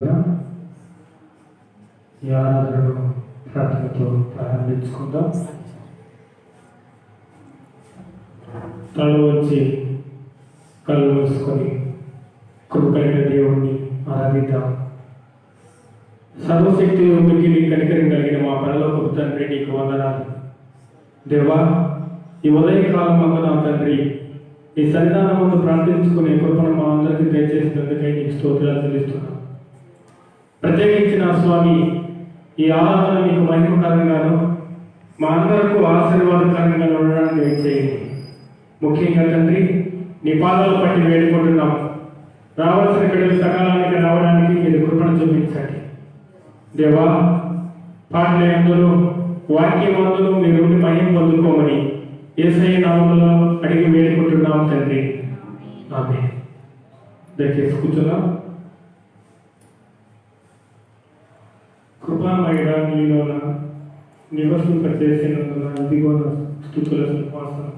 ఈ ఆరాధనను ప్రార్థనతో ప్రారంభించుకుందాం. తల వచ్చి కళ్ళు మూసుకొని కృపైన దేవుణ్ణి ఆరాధిద్దాం. సర్వశక్తి మిగిలి కనికరం కలిగిన మా పరలోకపు తండ్రి, నీకు వందనాలు. దేవా, ఈ ఉదయకాలం అందు నా తండ్రి ఈ సన్నిధానం ముందు ప్రార్థించుకునే కృపను మా అందరికీ దయచేసినందుకై నీకు స్తోత్రాలు చెల్లిస్తున్నాం. ప్రత్యేకించి నా స్వామి, ఈ ఆరాధన మీకు మహిమకరంగాను మా అందరకు ఆశీర్వాదకరంగా ఉండడానికి దయచేయండి. ముఖ్యంగా తండ్రి, నీ పాదాలు పట్టి వేడుకుంటున్నాం. రావాల్సిన బిడ్డలు సకాలానికి రావడానికి మీరు కృపను చూపించండి. దేవా, పాటల అందులో వాక్యం అందులో మీరు మహిమ పొందుకోమని యేసయ్య నామములో అడిగి వేడుకుంటున్నాం తండ్రి. ఆమేన్. దయచేసి కూర్చున్నాం. కృపామయుడా, నీలోన నివసింపచేసినందున ఇదిగో నా స్తుతుల సింహాసనం.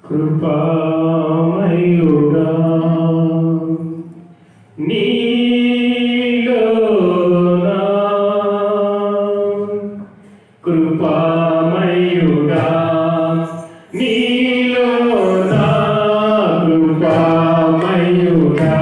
కృపామయుడా, నీలోన కృపామయుడా, నీలోన కృపామయుడా,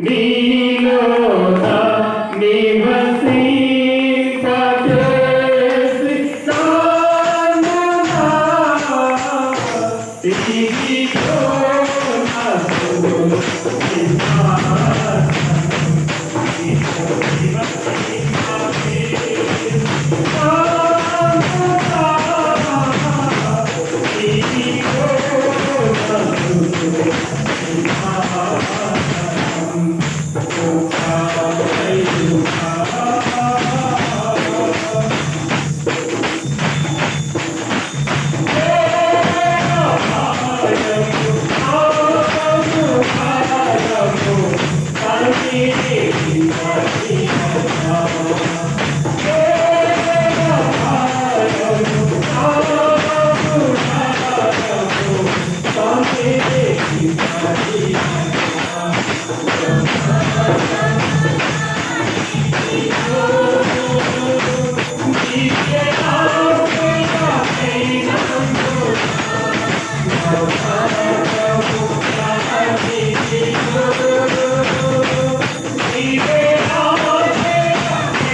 నీలోన నివసింపచేసి ఇదిగో నా స్తుతుల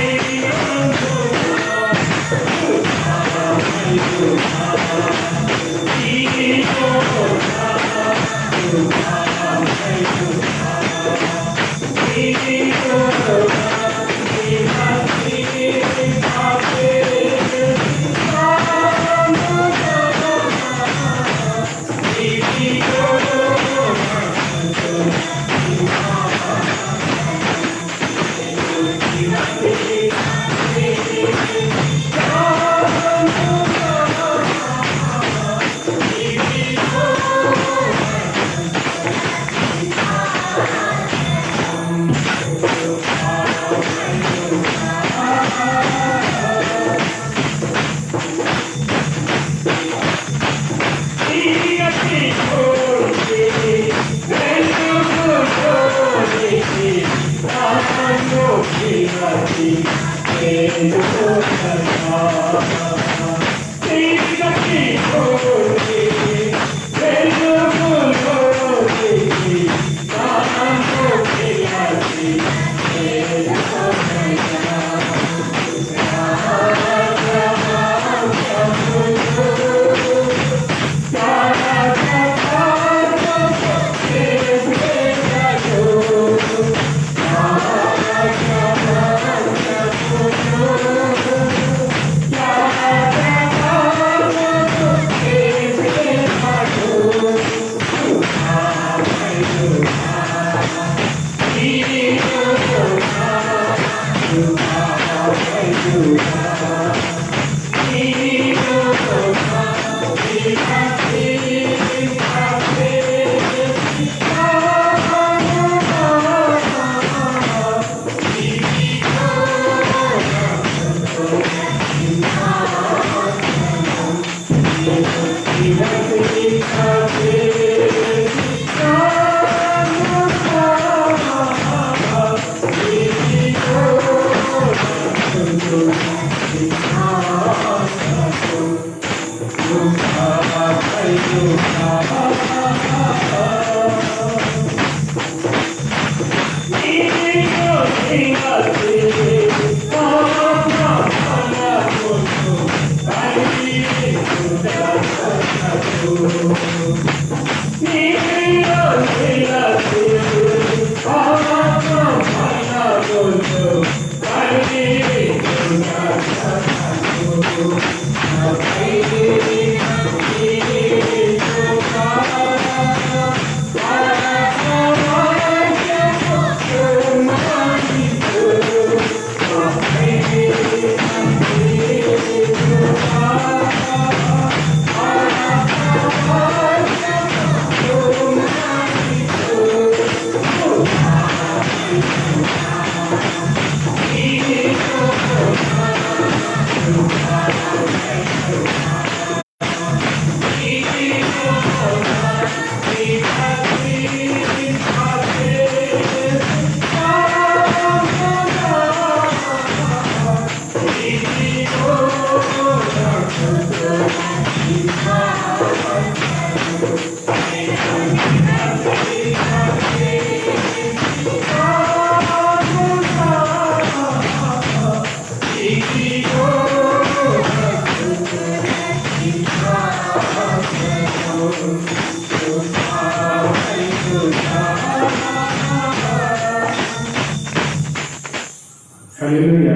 హల్లెలూయా,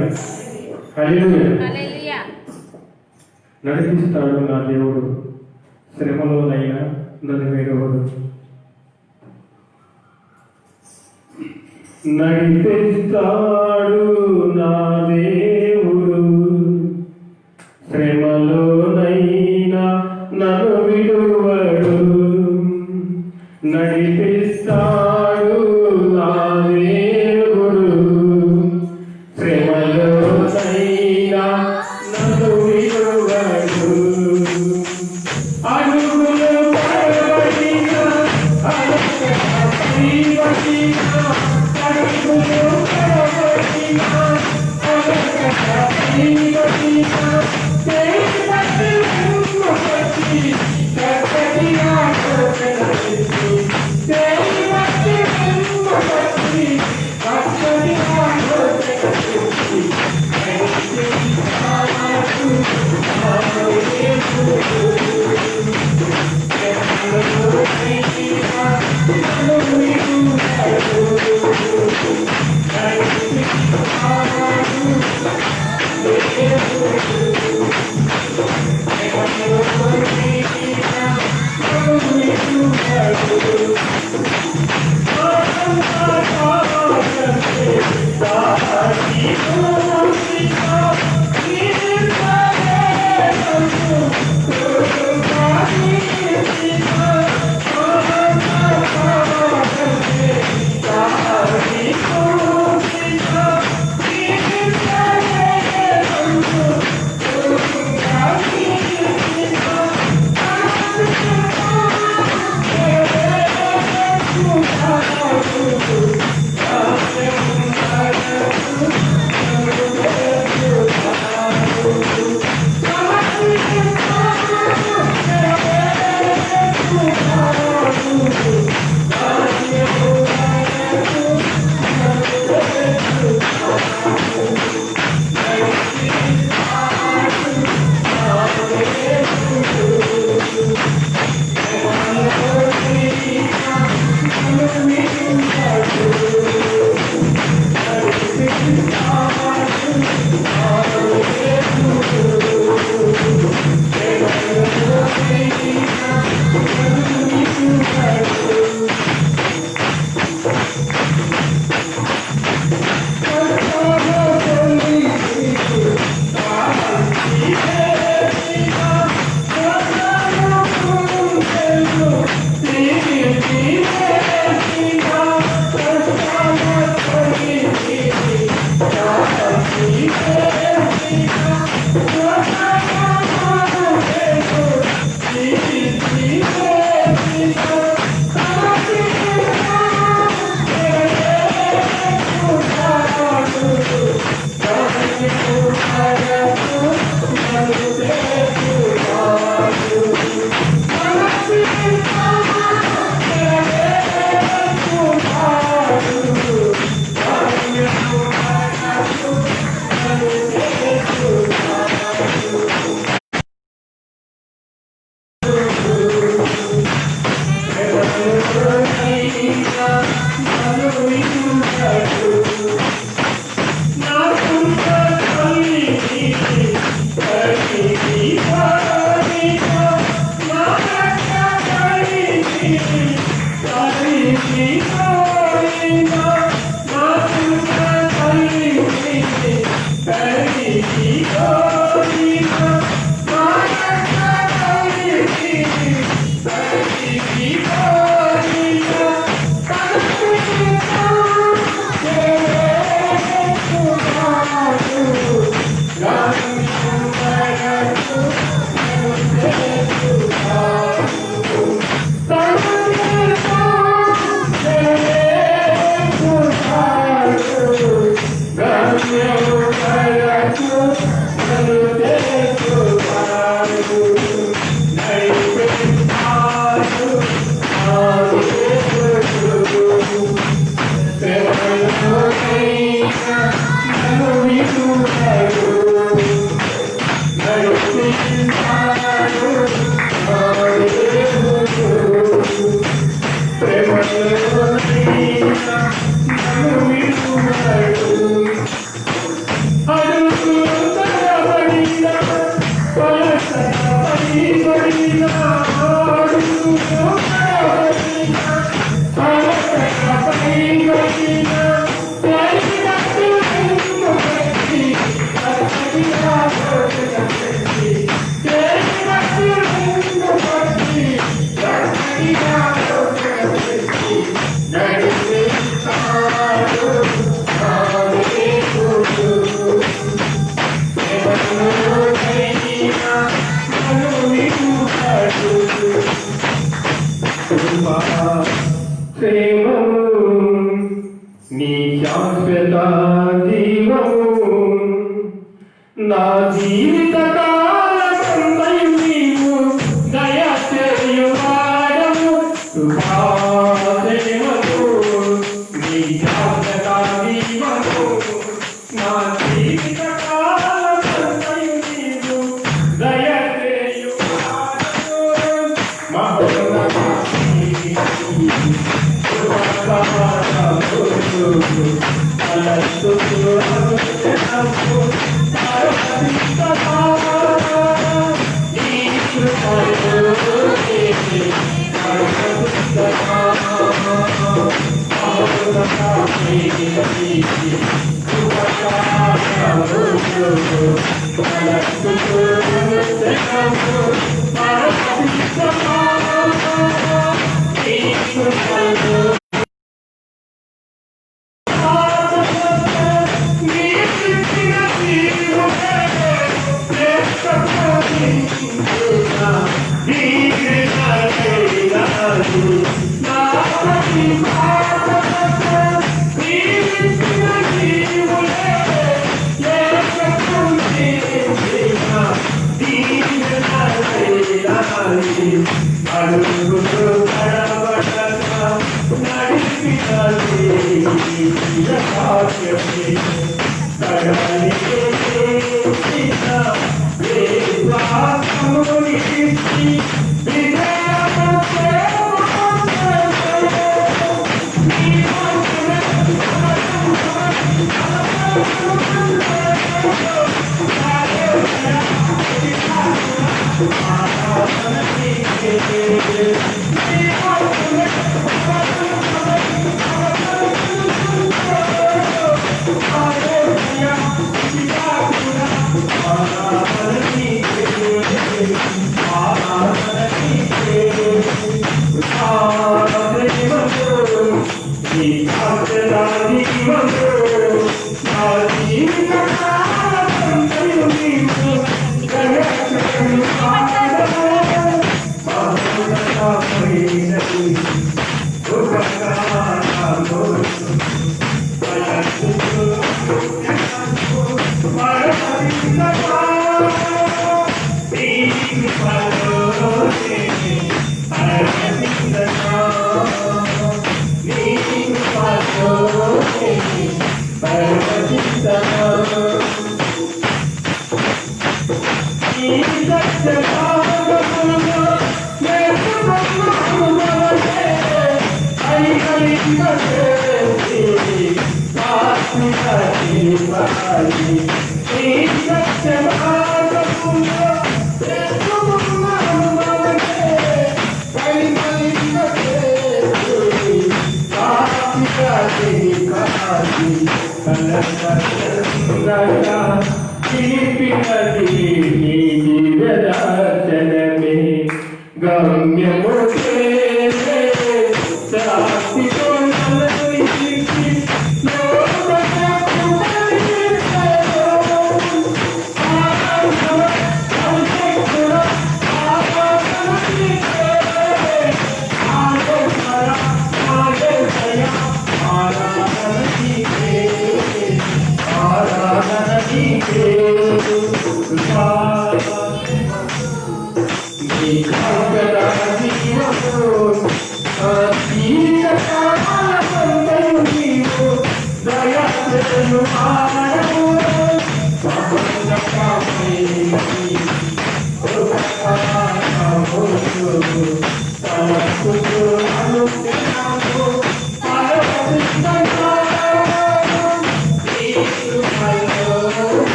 హల్లెలూయా. హల్లెలూయా. నడిపిస్తాడు నా దేవుడు, శ్రమలోనైనా నన్ను వేడవడు. నడిపిస్తాడు నా దేవుడు, శ్రమలోనైనా నన్ను విడువడు. నడిపిస్తాడు నా దేవుడు, శ్రమలోనైనా నన్ను విడువడు. అడుగులు పడబడిన అలకపడిన, అడుగులు పడబడిన అలకపడిన, దేవుని ఉమ్మడి కర్తయ్య కొరకనసి, దేవుని ఉమ్మడి కర్తయ్య కొరకనసి,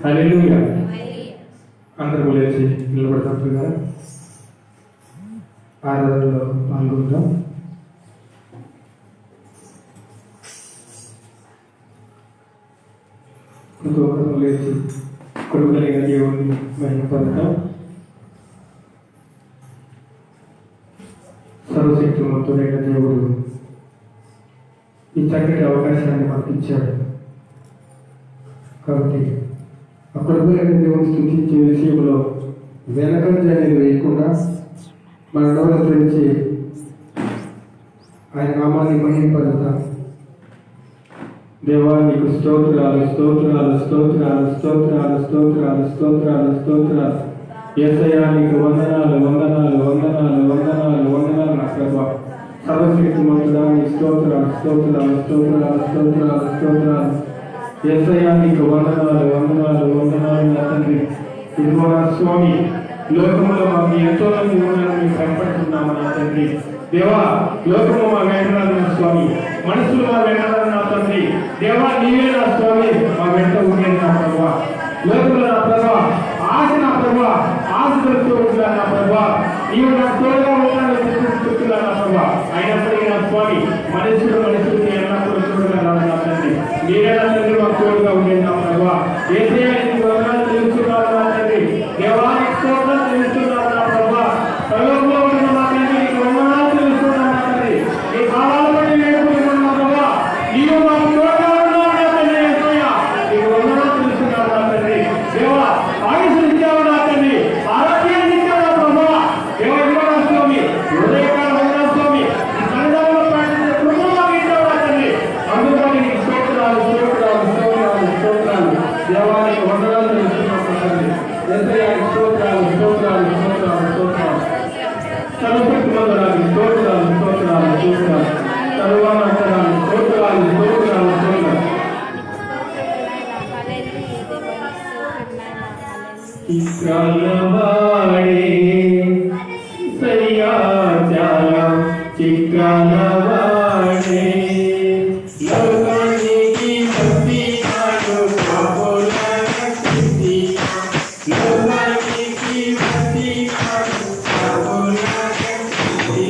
హల్లెలూయా. అందరూ లేచి నిలబడతాం కదా, ఆరాధనలో పాల్గొందాం. ఒక్కొక్కరు లేచి కొడుకులైన దేవుడిని మహిమపడతాం. సర్వశక్తిమంతుడైన దేవుడు ఈ చక్కటి అవకాశాన్ని మనకి ఇచ్చాడు. కాబట్టి ఆ కొడుకులైన దేవుని స్థుతించే విషయంలో వెనకంజ అనేది వేయకుండా మన నోరు తెరిచి ఆయన నామాన్ని మహిమపడతాం. దేవా నీకు స్తోత్రాలు స్తోత్రాలు స్తోత్రాలు స్తోత్రాలు స్తోత్రాలు స్తోత్రాలు స్తోత్రాలు. యేసయ్యా నీకు వందనాలు వందనాలు వందనాలు వందనాలు వందనాలు నా ప్రభా. సర్వశక్తిమంతుడా నీకు స్తోత్రాలు స్తోత్రాలు స్తోత్రాలు స్తోత్రాలు స్తోత్రాలు. యేసయ్యా నీకు వందనాలు వందనాలు వందనాలు నా తండ్రి. ఇదిగో నా స్వామి, లోకంలో మాకు ఎంతో మంది ఉన్నారని మేము భయపడుతున్నాము నా తండ్రి. దేవా లోకము మా వెంటాడు నా స్వామి, మనుషులు మా వెంటాడు నా తండ్రి. దేవా నీవే నా స్వామి మా వెంట ఉండేది నా ప్రభా. లోకంలో నా ప్రభా ఆశ నా ప్రభా ఆశతో ఉంటా నా ప్రభా. నీవు నా తోడుగా ఉన్నాను చెప్తున్నా నా ప్రభా. అయినప్పటికీ నా స్వామి మనుషులకి ఎన్నప్పుడు తోడుగా రాదు నా తండ్రి. మీరే నా తండ్రి మాకు తోడుగా ఉండేది నా ప్రభా. ఏసయ్యా నీకు వందనాలు తెలుస్తున్నారు నా తండ్రి. దేవానికి స్తోత్రం తెలుస్తున్నారు నా ప్రభా. పరలోకంలో ఉన్న మా తండ్రి నీకు వందనాలు తెలుస్తున్నారు నా తండ్రి. నీ భావాల బట్టి వేడుకుంటున్నాను నా ప్రభా. నీవు మాకు తోడుగా ఉన్నావు నా తండ్రి. ఏసయ్యా నీకు వందనాలు తెలుస్తున్నారు నా తండ్రి. దేవా ఆయుష్ ఇచ్చావు నా తండ్రి, ఆరోగ్యాన్ని ఇచ్చావు నా ప్రభా. దేవా స్వామి హృదయకాలం ఉన్న స్వామి ఈ సన్నిధానంలో ప్రార్థించే కృపగా ఇచ్చావు నా తండ్రి. అందుకని నీకు స్తోత్రాలు స్తోత్రాలు స్తోత్రాలు స్తోత్రాలు. దేవానికి వందనాలు తెలుస్తున్నాం నా తండ్రి. యేసయ్యాకి స్తోత్రాలు స్తోత్రాలు స్తోత్రాలు స్తోత్రాలు. సర్వశక్తిమంతుడానికి స్తోత్రాలు స్తోత్రాలు స్తోత్రాలు. సర్వానంతరానికి స్తోత్రాలు స్తోత్రాలు స్తోత్రాలు. చిక్కాలవాడే సయ్యా చాలా చిక్కాలవాడే లోకానికి భక్తి నాడు పాపులను స్తుతి. లోకానికి భక్తి నాడు పాపులను స్తుతి.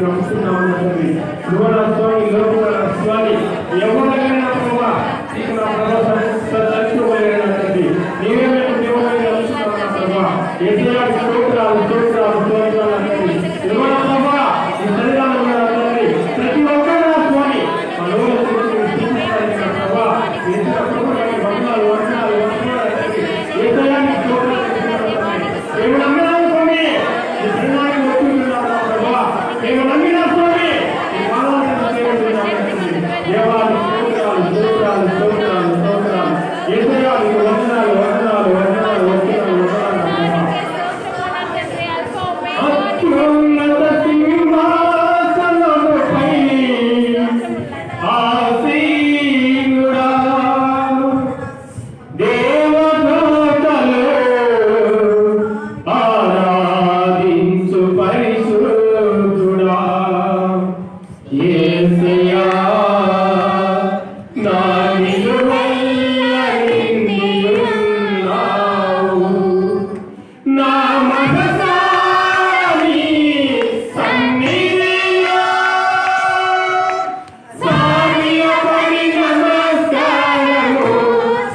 నమ్ముతున్నాము తండ్రి. నువ్వు నా స్వామి, లోపల నా స్వామి, ఎవరైనా ప్రభావ నీకు నా ప్రభావ తట్టుకోలేనా తండ్రి. నీవే మేము దేవుడిని నమ్ముతున్నాము నా ప్రభావ. యేసయ్యా స్తోత్రాలు స్తోత్రాలు స్తోత్రాలు తండ్రి. నువ్వు నా ప్రభావ ఈ శరీరంలో తండ్రి ప్రతి ఒక్కరు నా స్వామి మనోలో స్థితించడానికి నా ప్రభావ యేసయ్యా ప్రభావ వందనాలు వందనాలు వందనాలు తండ్రి. యేసయ్యా నీ స్తోత్రాలు మేము నమ్మినాము స్వామి. ఈ శరీరానికి ఒప్పుకున్నాము నా ప్రభావ. మేము నమ్మినా స్వామి. ఈ మానవాన్ని సేవిస్తున్నాము తండ్రి. దేవాలు స్తోత్రాలు స్తోత్రాలు స్తోత్రాలు స్తోత్రాలు. యేసయ్యా నీకు వందనాలు వందనాలు వందనాలు వందనాలు వందనాలు. అత్యున్నత సింహాసనముపై ఆసీనుడా, దేవదూతలు ఆరాధించు పరిశుద్ధుడా, యేసయ్యా నా నిలువెల్ల నిండియున్నావు. నా మనసాని సన్నిధిలో సాగిలపడి నమస్కారము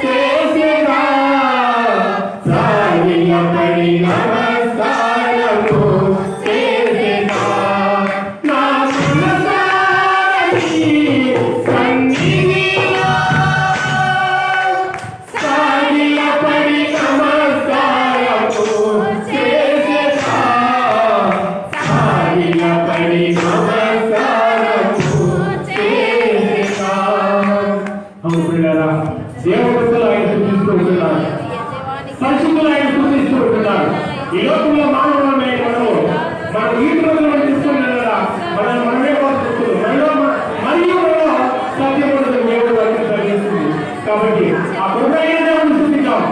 చేసేదా, సాగిలపడి నమస్కారము చేసేదా. నా మనసాని సన్నిధిలో సాగిలపడి నమస్కారము చేసేదా, సాగిలపడి నమస్కారము చేసేదా. అవును ప్రియులారా, దేవదూతలు ఆయన స్తుతిస్తూ ఉంటున్నారు, పరిశుద్ధులు ఆయన స్తుతిస్తూ ఉంటున్నారు. ఈ లోకంలో మానవులమే మనము మన వీటి రోజులు తీసుకున్నారా మనల్ని మనమే పరిస్థితులు మరియు మనలో సత్యం ఉండదు. దేవుడు వాటిని కలిగిస్తుంది కాబట్టి ఆ కొరకైన దేవుడిని స్తుతిద్దాం.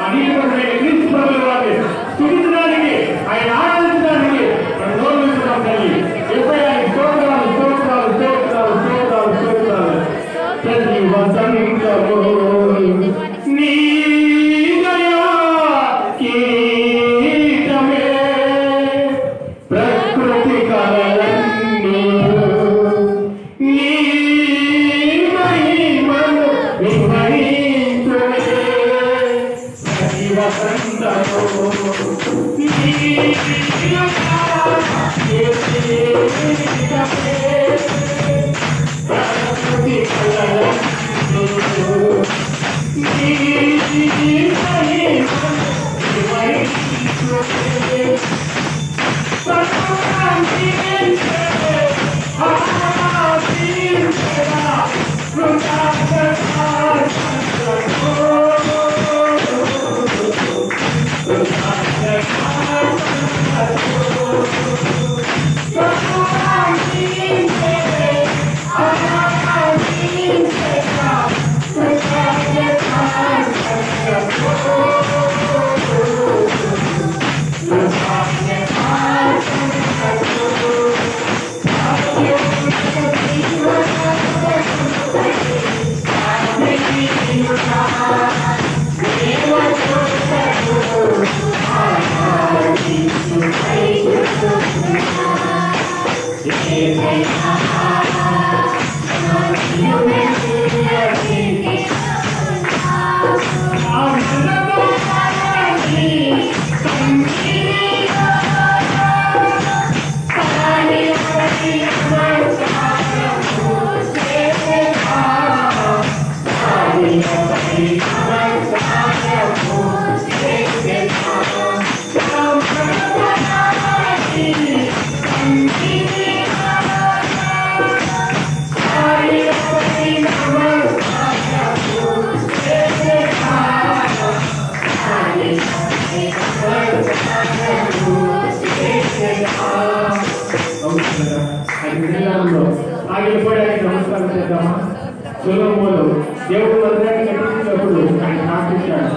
ఆ నీటి కొరకైన క్రీస్తు ప్రభుల వారిని స్తుతించడానికి, ఆయన ఆరాధించడానికి మన నోరు విప్పుదాం తల్లి. యేసయ్యా నీకు స్తోత్రాలు స్తోత్రాలు స్తోత్రాలు స్తోత్రాలు స్తోత్రాలు. ప్రతి వసంతము నీ దయా కీర్తమే, ప్రకృతి కళలన్నీ నీ మహిమను వివరించునే. ప్రతి వసంతము నీ దయా కీర్తమే, ప్రకృతి కళలన్నీ నీ మహిమను వివరించునే. ఆగిపోయానికి నమస్కారం చేద్దామా. సొలొమోను దేవుడు మందిరాన్ని కట్టించినప్పుడు ఆయన ప్రార్థించాడు.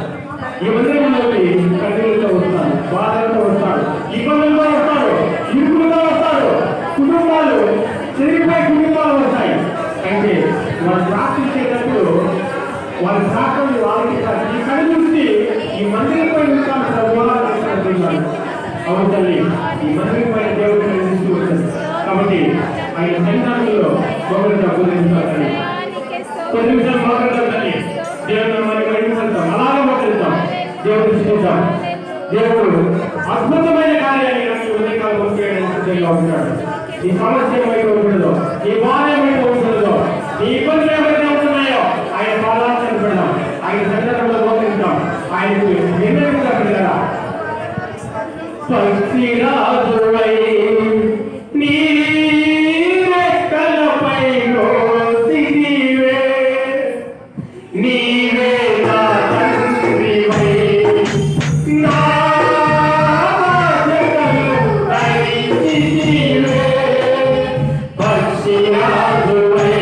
ఈ మందిరంలోకి కన్నీళ్ళతో వస్తాడు, బాధలతో వస్తాడు, ఇబ్బందులతో వస్తాడు, ఇరుకులతో వస్తాడు, కుటుంబాలు చెరిగిపోయే కుటుంబాలు వస్తాయి. అయితే వాళ్ళు ప్రార్థించేటప్పుడు వాళ్ళ ప్రార్థన వాళ్ళకి ఈ కళ చూసి ఈ మందిరంపై అవును తల్లి, ఈ మందిరంపై దేవుడు కనిపిస్తూ ఉంటుంది. కాబట్టి అభివృద్ధిస్తాను. కొన్ని నిమిషాలు మాట్లాడాలి. దేవుడు మనకి వెళ్తాం, అలాగే మాట్లాడతాం. దేవుడు చూద్దాం. దేవుడు అద్భుతమైన కార్యాన్ని నాకు ఉదయకాలం సిద్ధంగా ఉంటాడు. ఈ సమస్య ఏమైతే ఉంటుందో, ఈ బాధ ఏమైతే ఉంటుందో, ఈ ఇబ్బందులు ఏమైతే ఉంటున్నాయో ఆయన పాదాలను పెడదాం, ఆయన సందర్భంలో మోకరిస్తాం. ఆయనకు ఎన్నెలుగా పెడదా పక్షిరాజువై నీరెక్కలపై మోసిదివే, నీవే నా తండ్రివై, నా బాధ్యతలు భరించితివే. పక్షిరాజువై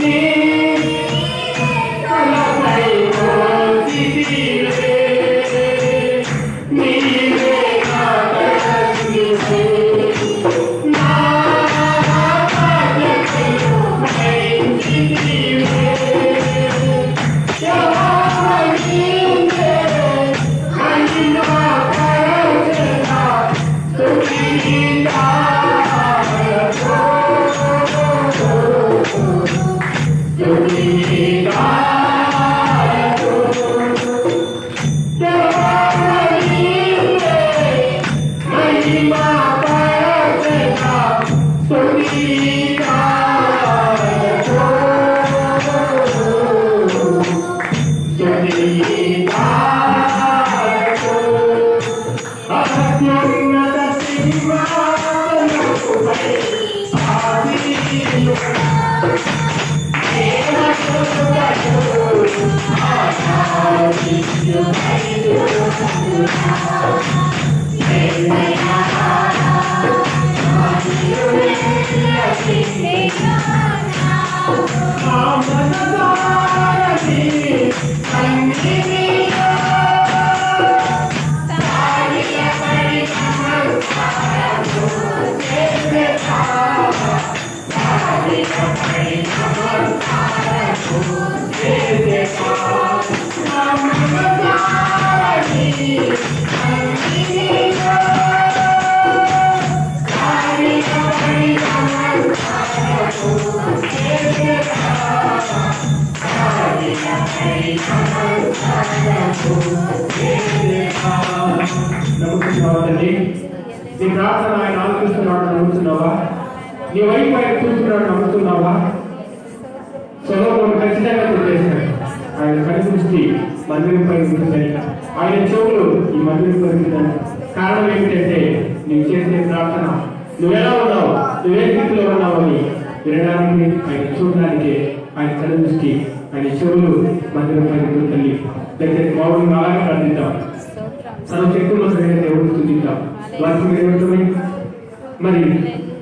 నీరెక్కలపై మోసిదివే, నీవే నా తండ్రివై, నా బాధ్యతలు భరించితివే. నీ ప్రార్థన ఆయన ఆలోచిస్తున్నాడు, నమ్ముతున్నావా? నీ వైపు ఆయన చూస్తున్నాడు, నమ్ముతున్నావా? సొలొమోను ఖచ్చితంగా చెప్పేశాడు, ఆయన కనిదృష్టి మందిరం పై ఉంటుందని, ఆయన చెవులు ఈ మందిరం పై ఉంటుందని. కారణం ఏమిటంటే నువ్వు చేసే ప్రార్థన, నువ్వు ఎలా ఉన్నావు, నువ్వే స్థితిలో ఉన్నావు అని వినడానికి, ఆయన చూడడానికి ఆయన కనిదృష్టి, ఆయన చెవులు మందిరం పై ఉంటుంది. దగ్గరికి బాగుంది, అలాగే ప్రార్థిద్దాం. సర్వశక్తుల్లో సరైన దేవుడు స్థుతిద్దాం. వాక్యం నిమిత్తమై మరి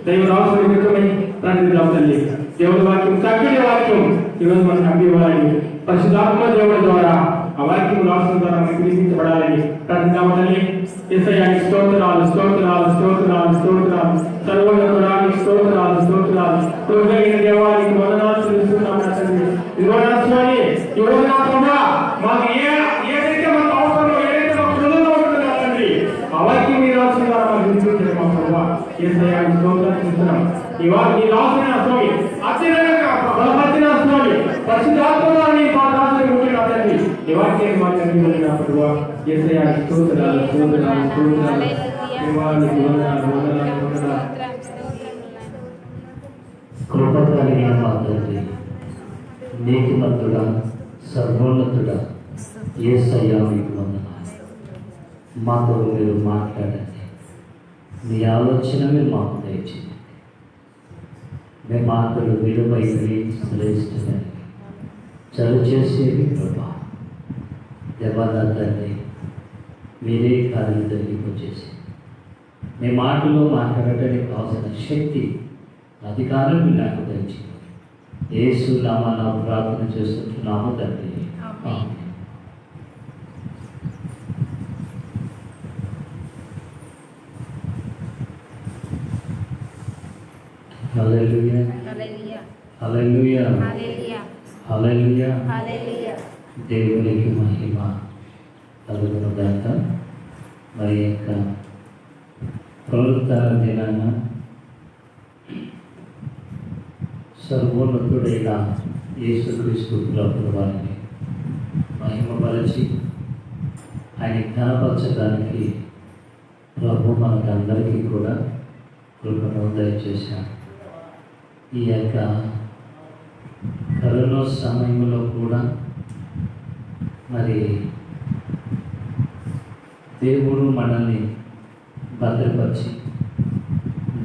దైవ రాష్ట్ర నిమిత్తమై ప్రార్థిద్దాం తల్లి. దేవుడి వాక్యం చక్కటి వాక్యం ఈరోజు మనకు అందివ్వాలని, పరిశుద్ధాత్మ దేవుడి ద్వారా ఆ వాక్యం రాష్ట్రం ద్వారా మనకు వినిపించబడాలని ప్రార్థిద్దాం తల్లి. యేసయ్యాకి స్తోత్రాలు, స్తోత్రాలు, స్తోత్రాలు, స్తోత్రాలు, సర్వోన్నతుడానికి స్తోత్రాలు, స్తోత్రాలు. కృపగలిగిన దేవానికి వందనాలు చెల్లిస్తున్నాం నా తండ్రి. ఇదిగో నా స్వామి, ఇదిగో నా ప్రభా, మాకు ఏదైతే మనకు అవసరమో, ఏదైతే మాకు హృదయంలో ఉంటుందో నా తండ్రి, ఆ వాక్యం మీ రాష్ట్రం ద్వారా మాకు వినిపించండి మా ప్రభా. యేసయ్యాకి స్తోత్రాలు చెల్లిస్తున్నాం. ఈ రాసిన స్వామి అత్యంతంగా బలపరిచిన స్వామి పరిశుద్ధాత్మని మా రాష్ట్రం ఉంటున్నా తండ్రి. ఈ వాక్యాన్ని మా తండ్రి నా ప్రభా. యేసయ్యాకి స్తోత్రాలు, స్తోత్రాలు, స్తోత్రాలు. దేవానికి వందనాలు, వందనాలు, వందనాలు. కృప కలిగిన మా తండ్రి, నీతిమంతుడా, సర్వోన్నతుడా, యేసయ్యా మీకు వందనాలు. మాతో మీరు మాట్లాడండి, మీ ఆలోచన మీరు మాకు దయచేయండి. మీ మాటలు విలువైనవి, శ్రేష్టమైనవి, చదువు చేసేవి ప్రభా. దేవాదా తండ్రి, మీరే కార్యం జరిగించేసి మీ మాటలో మాట్లాడటానికి కావాల్సిన శక్తి, అధికారం మీరు నాకు దయచేయండి. యేసు నామమున ప్రార్థన చేస్తున్నాము తండ్రి, ఆమేన్. హల్లెలూయా, హల్లెలూయా, హల్లెలూయా, హల్లెలూయా. దేవునికి మహిమ కలుగును గాక. మరి యొక్క పునరుత్థాన దినాన సర్వోన్నతుడైన యేసుక్రీస్తు ప్రభువు వారిని మహిమపరచి ఆయన ఘనపరచడానికి ప్రభు మనకందరికీ కూడా కృపను దయచేశారు. ఈ యొక్క కరోనా సమయంలో కూడా మరి దేవుడు మనల్ని భద్రపరిచి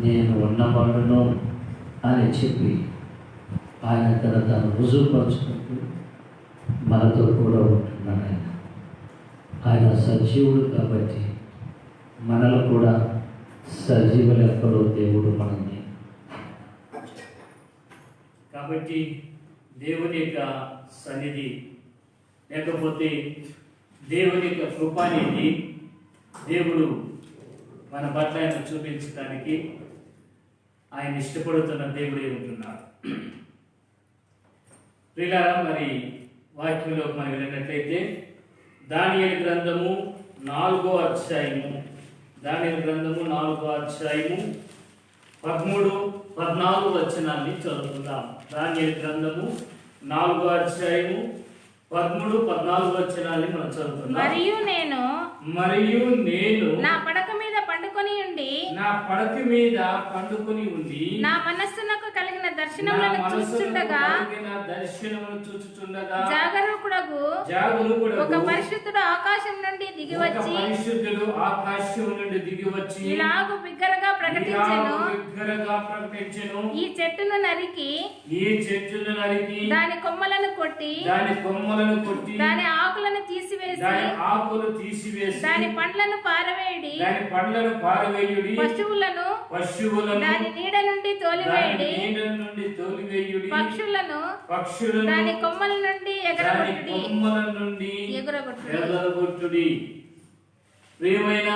నేను ఉన్నవాడును అని చెప్పి ఆయన తను రుజువుపరుచుకుంటూ మనతో కూడా ఉంటున్నాడు. ఆయన సజీవుడు కాబట్టి మనలో కూడా సజీవ లెక్కలో దేవుడు మనల్ని. కాబట్టి దేవుని యొక్క సన్నిధి లేకపోతే దేవుని యొక్క కృప అనేది దేవుడు మన పట్ల ఆయన చూపించడానికి ఆయన ఇష్టపడుతున్న దేవుడే ఉంటున్నాడు. ప్రియులారా, మరి వాక్యంలో మనం వెళ్ళినట్లయితే దానియేలు గ్రంథము 4వ అధ్యాయము 4వ అధ్యాయము 13, 14 వచనాన్ని చదువుకుందాం. దానియేలు గ్రంథము 4వ అధ్యాయము 13, 14 వచనాన్ని మనం చదువుకుందాం. మరియు నేను నా పడక మీద పండుకొని ఉండి నా మనస్సునకు కలిగిన దర్శనములను చూచుచుండగా జాగరూకుడగు ఒక పరిశుద్ధుడు ఆకాశం నుండి దిగి వచ్చి ఇలాగు బిగ్గరగా ప్రకటించెను, ఈ చెట్టును నరికి దాని కొమ్మలను కొట్టి దాని ఆకులను తీసివేసి దాని పండ్లను పారవేయుడి పశువులను దాని నీడ నుండి తోలివేయుడి పక్షులను దాని కొమ్మల నుండి ఎగరగొట్టుడి. ప్రియమైన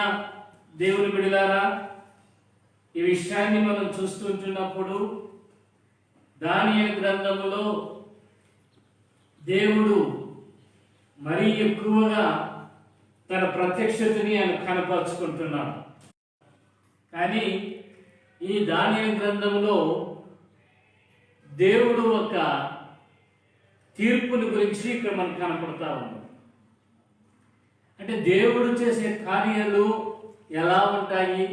దేవుని బిడ్డలారా, ఈ విషయాన్ని మనం చూస్తుంటున్నప్పుడు దానియేలు గ్రంథములో దేవుడు మరీ ఎక్కువగా తన ప్రత్యక్షతని ఆయన కనపరుచుకుంటున్నాడు. కానీ ఈ దానియేలు గ్రంథంలో దేవుడు ఒక తీర్పుని గురించి ఇక్కడ మనకు కనపడతా ఉంది. అంటే దేవుడు చేసే కార్యాలు ఎలా ఉంటాయి,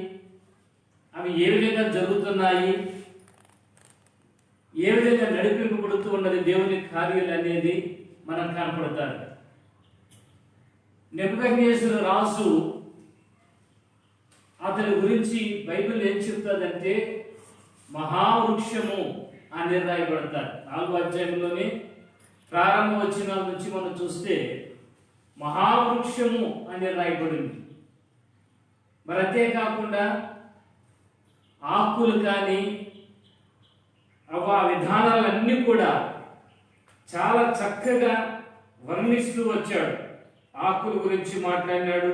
అవి ఏ విధంగా జరుగుతున్నాయి, ఏ విధంగా నడిపింపబడుతూ ఉన్నది దేవుని కార్యాలు అనేది మనం కనపడతారు. నెబుకద్నెజరు రాజు అతని గురించి బైబిల్ ఏం చెప్తుందంటే మహావృక్షము అని రాయబడతారు. 4వ అధ్యాయంలోనే ప్రారంభ వచనాల నుంచి మనం చూస్తే మహావృక్షము అని రాయబడింది. మరి అంతేకాకుండా ఆకులు కానీ ఆ విధానాలన్నీ కూడా చాలా చక్కగా వర్ణిస్తూ వచ్చాడు. ఆకుల గురించి మాట్లాడినాడు,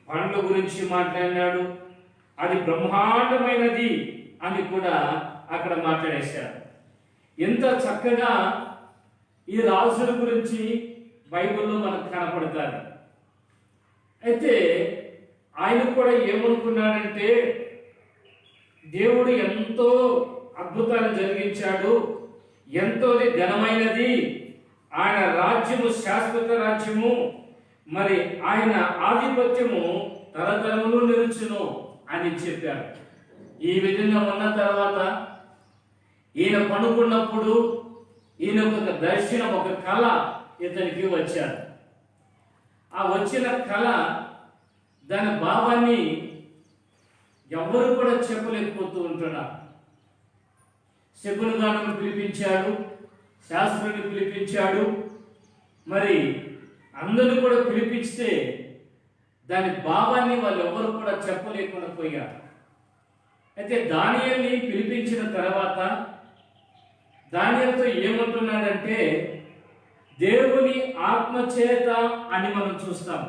పండ్ల గురించి మాట్లాడినాడు, అది బ్రహ్మాండమైనది అని కూడా అక్కడ మాట్లాడేశాడు. ఎంత చక్కగా ఈ రాజుల గురించి బైబిల్లో మనకు కనపడతారు. అయితే ఆయన కూడా ఏమనుకున్నాడంటే దేవుడు ఎంతో అద్భుతాలు జరిగించాడు, ఎంతో ఘనమైనది, ఆయన రాజ్యము శాశ్వత రాజ్యము, మరి ఆయన ఆధిపత్యము తరతరములు నిలుచును అని చెప్పారు. ఈ విధంగా ఉన్న తర్వాత ఈయన పడుకున్నప్పుడు ఈయన ఒక దర్శనం, ఒక కళ ఇతనికి వచ్చారు. ఆ వచ్చిన కళ దాని భావాన్ని ఎవరు కూడా చెప్పలేకపోతూ ఉంటున్నారు. శకునగాను పిలిపించాడు, శాస్త్రుని పిలిపించాడు, మరి అందరూ కూడా పిలిపిస్తే దాని భావాన్ని వాళ్ళు ఎవరు కూడా చెప్పలేకుండా పోయారు. అయితే దానియేలుని పిలిపించిన తర్వాత దానియేలుతో ఏమంటున్నాడంటే దేవుని ఆత్మచేత అని మనం చూస్తాం.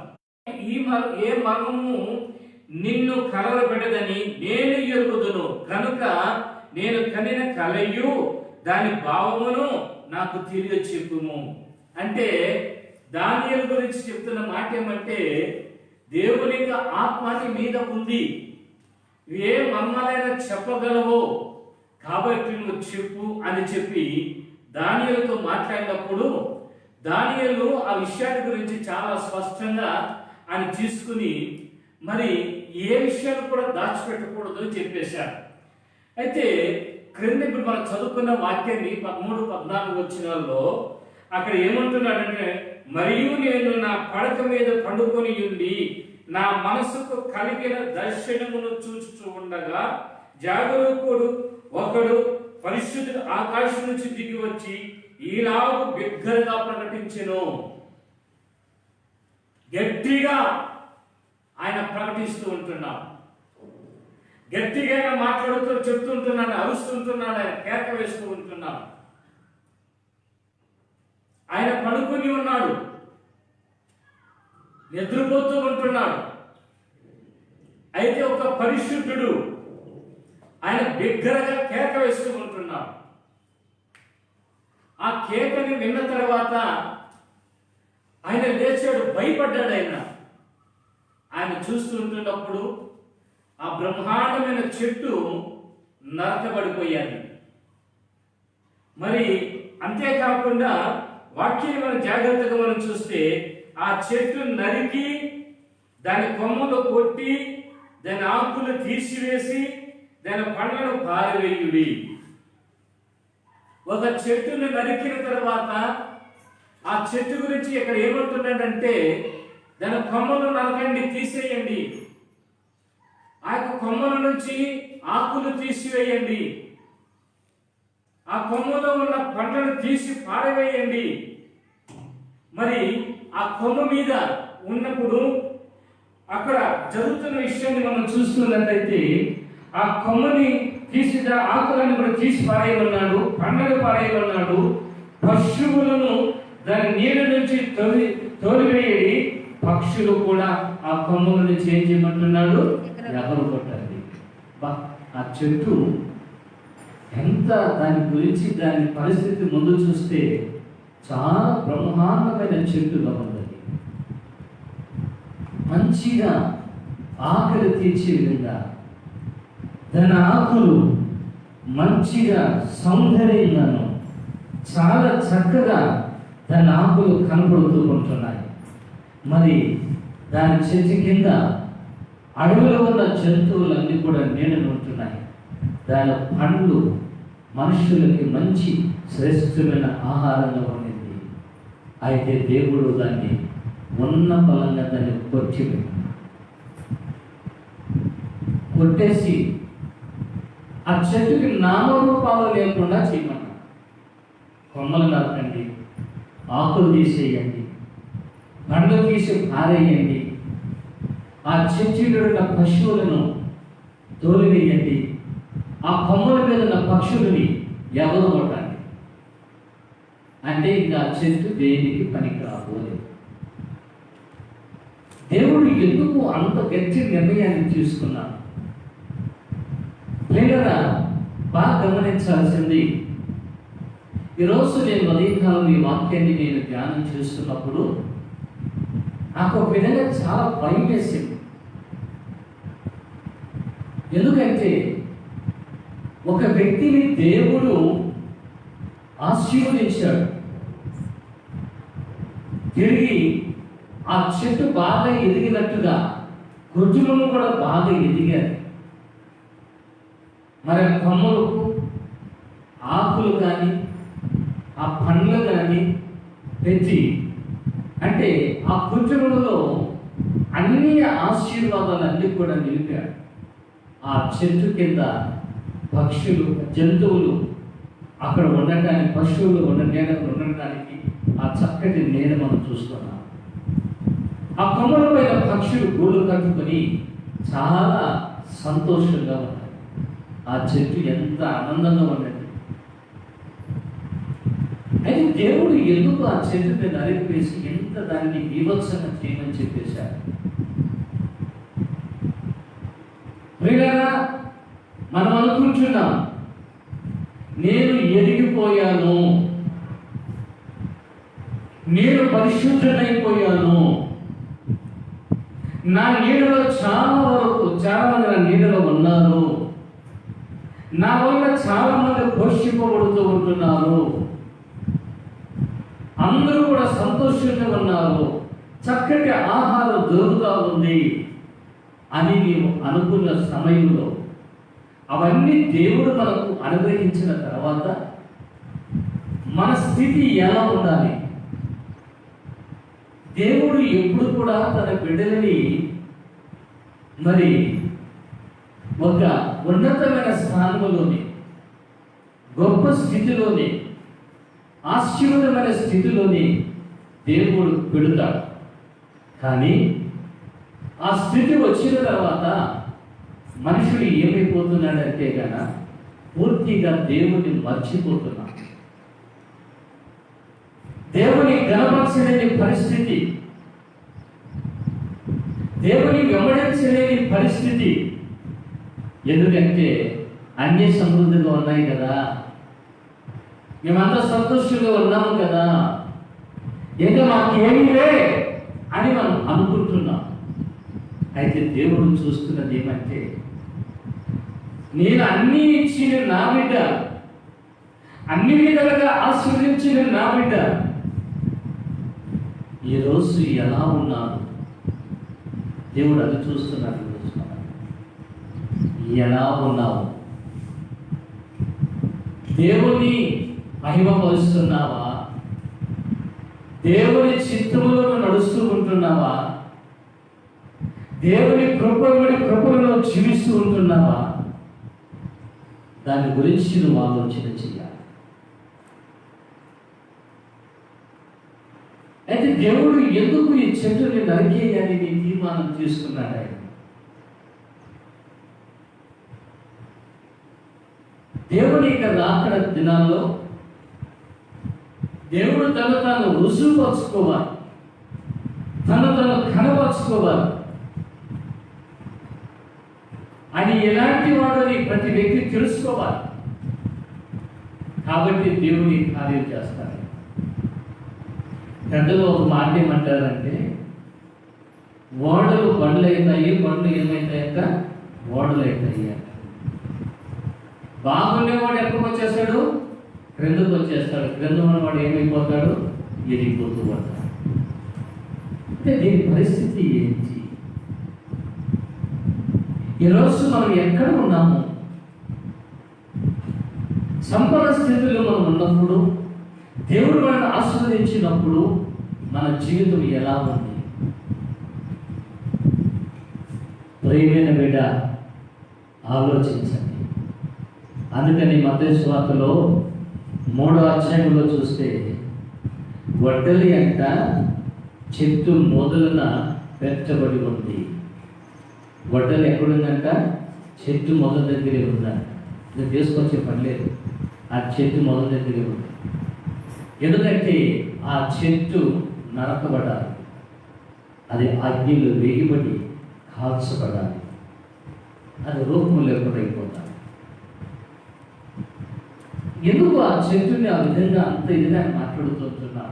ఏ మర్మము నిన్ను కలవబెడదని నేను ఎరుగుదును, కనుక నేను కనిన కలయు దాని భావమును నాకు తిరిగి చెప్పుము. అంటే దానియేలు గురించి చెప్తున్న మాట ఏమంటే దేవుని యొక్క ఆత్మ మీద ఉంది, ఏ మర్మాలైనా చెప్పగలవో, కాబట్టి నువ్వు చెప్పు అని చెప్పి దానియేలుతో మాట్లాడినప్పుడు దానియేలు ఆ విషయాల గురించి చాలా స్పష్టంగా ఆయన తీసుకుని మరి ఏ విషయాలు కూడా దాచిపెట్టకూడదు అని చెప్పేశారు. అయితే క్రింద ఇప్పుడు మనం చదువుకున్న వాక్యాన్ని 13-14 వచనాల్లో అక్కడ ఏమంటున్నాడంటే, మరియు నేను నా పడక మీద పండుకొని ఉండి నా మనసుకు కలిగిన దర్శనమును చూస్తూ ఉండగా జాగరూకుడు ఒకడు పరిశుద్ధుడు ఆకాశం నుంచి దిగి వచ్చి ఈలాగు బిగ్గరగా ప్రకటించెను. గట్టిగా ఆయన ప్రకటిస్తూ ఉంటున్నాడు, గట్టిగా మాట్లాడుతూ చెప్తుంటున్నాడు, అరుస్తుంటున్నాడు, ఆయన కేక వేస్తూ ఉంటున్నాడు. ఆయన పడుకుని ఉన్నాడు, నిద్రపోతూ ఉంటున్నాడు. అయితే ఒక పరిశుద్ధుడు ఆయన బిగ్గరగా కేక వేస్తూ ఉంటున్నాడు. ఆ కేకని విన్న తర్వాత ఆయన లేచాడు, భయపడ్డాడు. ఆయన చూస్తూ ఉంటున్నప్పుడు ఆ బ్రహ్మాండమైన చెట్టు నరకబడిపోయాది. మరి అంతేకాకుండా వాక్యం మనం జాగ్రత్తగా మనం చూస్తే ఆ చెట్టు నరికి దాని కొమ్మలు కొట్టి దాని ఆకులు తీసివేసి దాని పండ్లను పారవేయుడి. ఒక చెట్టును నరికిన తర్వాత ఆ చెట్టు గురించి ఇక్కడ ఏమంటున్నాడంటే, దాని కొమ్మలు నరకండి, తీసేయండి, ఆ యొక్క కొమ్మల నుంచి ఆకులు తీసివేయండి, ఆ కొమ్మలో ఉన్న పండ్లను తీసి పారవేయండి. మరి ఆ కొమ్మ మీద ఉన్నప్పుడు అక్కడ జరుగుతున్న విషయాన్ని మనం చూస్తున్నట్లయితే ఆ కొమ్మని తీసి ఆకులను కూడా తీసి పారేయమన్నాడు, పండ్లను పారేయమన్నాడు. పశువులను దాని నీళ్ళ నుంచి తోలివేయడి, పక్షులు కూడా ఆ కొమ్మల నుంచి ఏం చేయమంటున్నాడు, ఎగరు కొట్టాలి. ఆ చెట్టు ఎంత దాని గురించి దాని పరిస్థితి ముందు చూస్తే చాలా బ్రహ్మాండమైన చెట్టుగా ఉన్నది. మంచిగా ఆకలి తీర్చే విధంగా దాని ఆకులు మంచిగా సౌందర్యంగాను చాలా చక్కగా దాని ఆకులు కనపడుతూ ఉంటున్నాయి. మరి దాని చెట్టు కింద అడవిలో ఉన్న జంతువులన్నీ కూడా నీడలు ఉంటున్నాయి. దాని పండ్లు మనుషులకి మంచి శ్రేష్టమైన ఆహారంగా ఉండింది. అయితే దేవుడు దాన్ని ఉన్న బలంగా దాన్ని కొట్టేసి ఆ చెట్టుకి నామరూపాలు లేకుండా చేయమన్నా. కొమ్మలు నరకండి, ఆకులు తీసేయండి, పండ్లు తీసి పారేయండి, ఆ చెట్టులో ఉన్న పశువులను తోలివేయండి, ఆ కొమ్మల మీద ఉన్న పక్షులని ఎవరు కొట్టండి. అంటే ఇంకా ఆ చెట్టు దేనికి పనికి రాబోలేదు. దేవుడు ఎందుకు అంత గట్టి నిర్ణయాన్ని తీసుకున్నాడు? లేదా బాగా గమనించాల్సింది, ఈరోజు నేను ఉదయకాలం ఈ వాక్యాన్ని నేను ధ్యానం చేస్తున్నప్పుడు నాకు ఒక విధంగా చాలా భయం వేసింది. ఎందుకంటే ఒక వ్యక్తిని దేవుడు ఆశీర్వదించాడు, తిరిగి ఆ చెట్టు బాగా ఎదిగినట్టుగా కుటుంబం కూడా బాగా ఎదిగారు. మరి కొమ్మలకు ఆకులు కానీ ఆ పండ్లు కానీ పెంచి, అంటే ఆ కుటుంబంలో అన్ని ఆశీర్వాదాలన్నీ కూడా నిలిపాడు. ఆ చెట్టు కింద పక్షులు, జంతువులు అక్కడ ఉండటానికి, పశువులు ఉండటానికి ఆ చక్కటి నీడ మనం చూస్తున్నాం. ఆ కొమ్మల పైన పక్షులు గూళ్ళు కట్టుకొని చాలా సంతోషంగా ఉన్నాయి. ఆ చెట్టు ఎంత ఆనందంగా ఉన్నది. అయితే దేవుడు ఎందుకు ఆ చెట్టుని నరికివేసి ఎంత దాన్ని వివత్సంగా చేయమని చెప్పేశారు? ప్రియులారా, మనం అనుకుంటున్నాం, నేను ఎదిగిపోయాను, నేను పరిశుద్ధుడైపోయాను, నా నీడలో చాలా మంది నా నీడలో ఉన్నారు, నా వల్ల చాలా మంది పోషింపబడుతూ ఉంటున్నారు, అందరూ కూడా సంతోషంగా ఉన్నారు, చక్కటి ఆహారం దొరుకుతూ ఉంది అని నీవు అనుకున్న సమయంలో అవన్నీ దేవుడు మనకు అనుగ్రహించిన తర్వాత మన స్థితి ఎలా ఉండాలి? దేవుడు ఎప్పుడు కూడా తన బిడ్డలని మరి ఒక ఉన్నతమైన స్థానంలోని, గొప్ప స్థితిలోని, ఆశీర్వాదమైన స్థితిలోని దేవుడు పెడతాడు. కానీ ఆ స్థితి వచ్చిన తర్వాత మనుషుడు ఏమైపోతున్నాడంటే కనుక పూర్తిగా దేవుని మర్చిపోతున్నాడు. దేవుని గణపరచలేని పరిస్థితి, దేవుని వెంబడించలేని పరిస్థితి. ఎందుకంటే అన్ని సమృద్ధిగా ఉన్నాయి కదా, మేమంతా సంతోషంగా ఉన్నాము కదా, ఇంకా మాకేమీలే అని మనం అనుకుంటున్నాం. అయితే దేవుడు చూస్తున్నది ఏమంటే, నేను అన్నీ ఇచ్చిన నా బిడ్డ, అన్ని విధాలుగా ఆశీర్వదించిన నా బిడ్డ ఈరోజు ఎలా ఉన్నాడు? దేవుడు అది చూస్తున్నాడు. ఎలా ఉన్నావు? దేవుని మహిమపరుస్తున్నావా? దేవుని చిత్తములో నడుస్తూ ఉంటున్నావా? దేవుని కృపలో జీవిస్తూ ఉంటున్నావా? దాని గురించి నువ్వు ఆలోచన చేయాలి. అయితే దేవుడు ఎందుకు ఈ చెట్టుని నరికేయాలని తీర్మానం తీసుకున్నాడు? ఆయన దేవుని యొక్క రాకడ దినాల్లో దేవుడు తను తాను రుజువుపరుచుకోవాలి, తను కనపరుచుకోవాలి. ఆయన ఎలాంటి వాడని ప్రతి వ్యక్తి తెలుసుకోవాలి. కాబట్టి దేవుని కార్యం చేస్తారు. పెద్దలు ఒక మాట ఏమంటారంటే, ఓడలు బండ్లు అవుతాయి, బండ్లు ఏమవుతాయక ఓడలు అవుతాయి అంట. బాగుండేవాడు ఎక్కడికి వచ్చేస్తాడు? క్రిందకు వచ్చేస్తాడు. క్రింద ఉన్నవాడు ఏమైపోతాడు? ఎరిగిపోతూ పడతాడు. అంటే దీని పరిస్థితి ఏంటి? ఈరోజు మనం ఎక్కడ ఉన్నాము? సంపన్న స్థితిలో మనం ఉన్నప్పుడు, దేవుడు మనల్ని ఆశీర్వదించినప్పుడు మన జీవితం ఎలా ఉంది? ప్రియమైన బిడ్డ, ఆలోచించండి. అందుకని మత్తయి సువార్తలో 3వ అధ్యాయంలో చూస్తే, వడ్డలి అంట చెట్టు మొదలున పెట్టబడి ఉంది. వడ్డలు ఎక్కడుందంట? చెట్టు మొదల దగ్గరే ఉందంట. ఇది తీసుకొచ్చే పని లేదు, ఆ చెట్టు మొదల దగ్గరే ఉంది. ఎందుకంటే ఆ చెట్టు నరకబడాలి, అది అగ్నిలో వేగిబడి కాల్చబడాలి, అది రూపం లేకుండా అయిపోతాలి. ఎందుకు ఆ చెట్టుని ఆ విధంగా అంత ఇదిగా మాట్లాడుతుంటున్నా?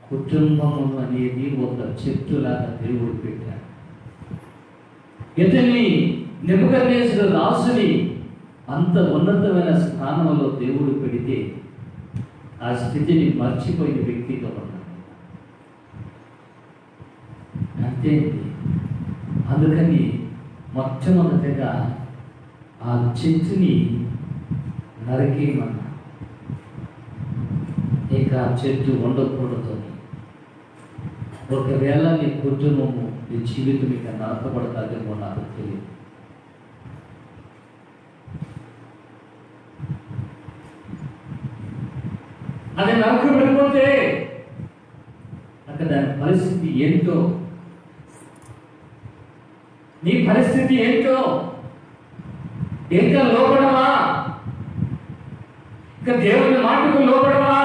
కుటుంబము అనేది ఒక చెట్టులాగా దేవుడు పెట్టాడు. ఇతన్ని నెబుకద్నెజరు రాజుని అంత ఉన్నతమైన స్థానంలో దేవుడు పెడితే ఆ స్థితిని మర్చిపోయిన వ్యక్తిగా ఉన్నాడు. అంతే. అందుకని మొట్టమొదటిగా ఆ చెట్టుని నరికేయమన్నా. ఇక ఆ చెట్టు ఉండకూడదు. ఒకవేళ నీ కుటుంబము, నీ జీవితం ఇక నరకబడతాదేమో నాకు తెలియదు. అది నరకబడిపోతే అక్కడ దాని పరిస్థితి ఏంటో, నీ పరిస్థితి ఏంటో, ఇంకా లోపడవా? ఇంకా దేవుని మాటకు లోపడవా?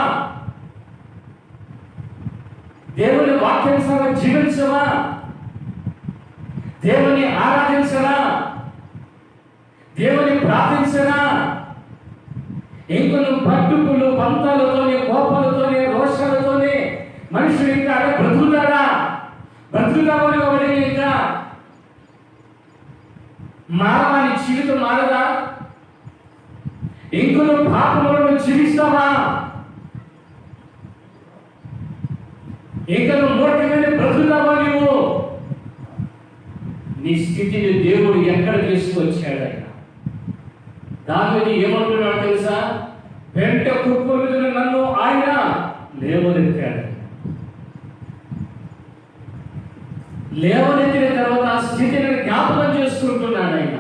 దేవుని వాక్యానుసారం జీవించవా? దేవుని ఆరాధించరా? దేవుని ప్రార్థించరా? ఇంకొన్ని పట్టుకులు పంతాలతోనే, కోపాలతోనే, రోషాలతోనే మనుషులు ఇంకా బ్రతుకుతాడా? బ్రతుకుతామని ఒకటి ఇంకా మారవాని జీవితం మారదా? ఇంక నువ్వు పాపములను జీవిస్తావా? ఇంక నువ్వు మోటివేట్ బ్రతుకుతావా? నువ్వు నీ స్థితిని దేవుడు ఎక్కడ తీసుకొచ్చాడు? ఆయన దావీదు ఏమంటున్నాడు తెలుసా? వెంట కుప్పలు నన్ను ఆయన లేవనెత్తాడు. లేవనెత్తిన తర్వాత ఆ స్థితిని జ్ఞాపకం చేసుకుంటున్నాడు. ఆయన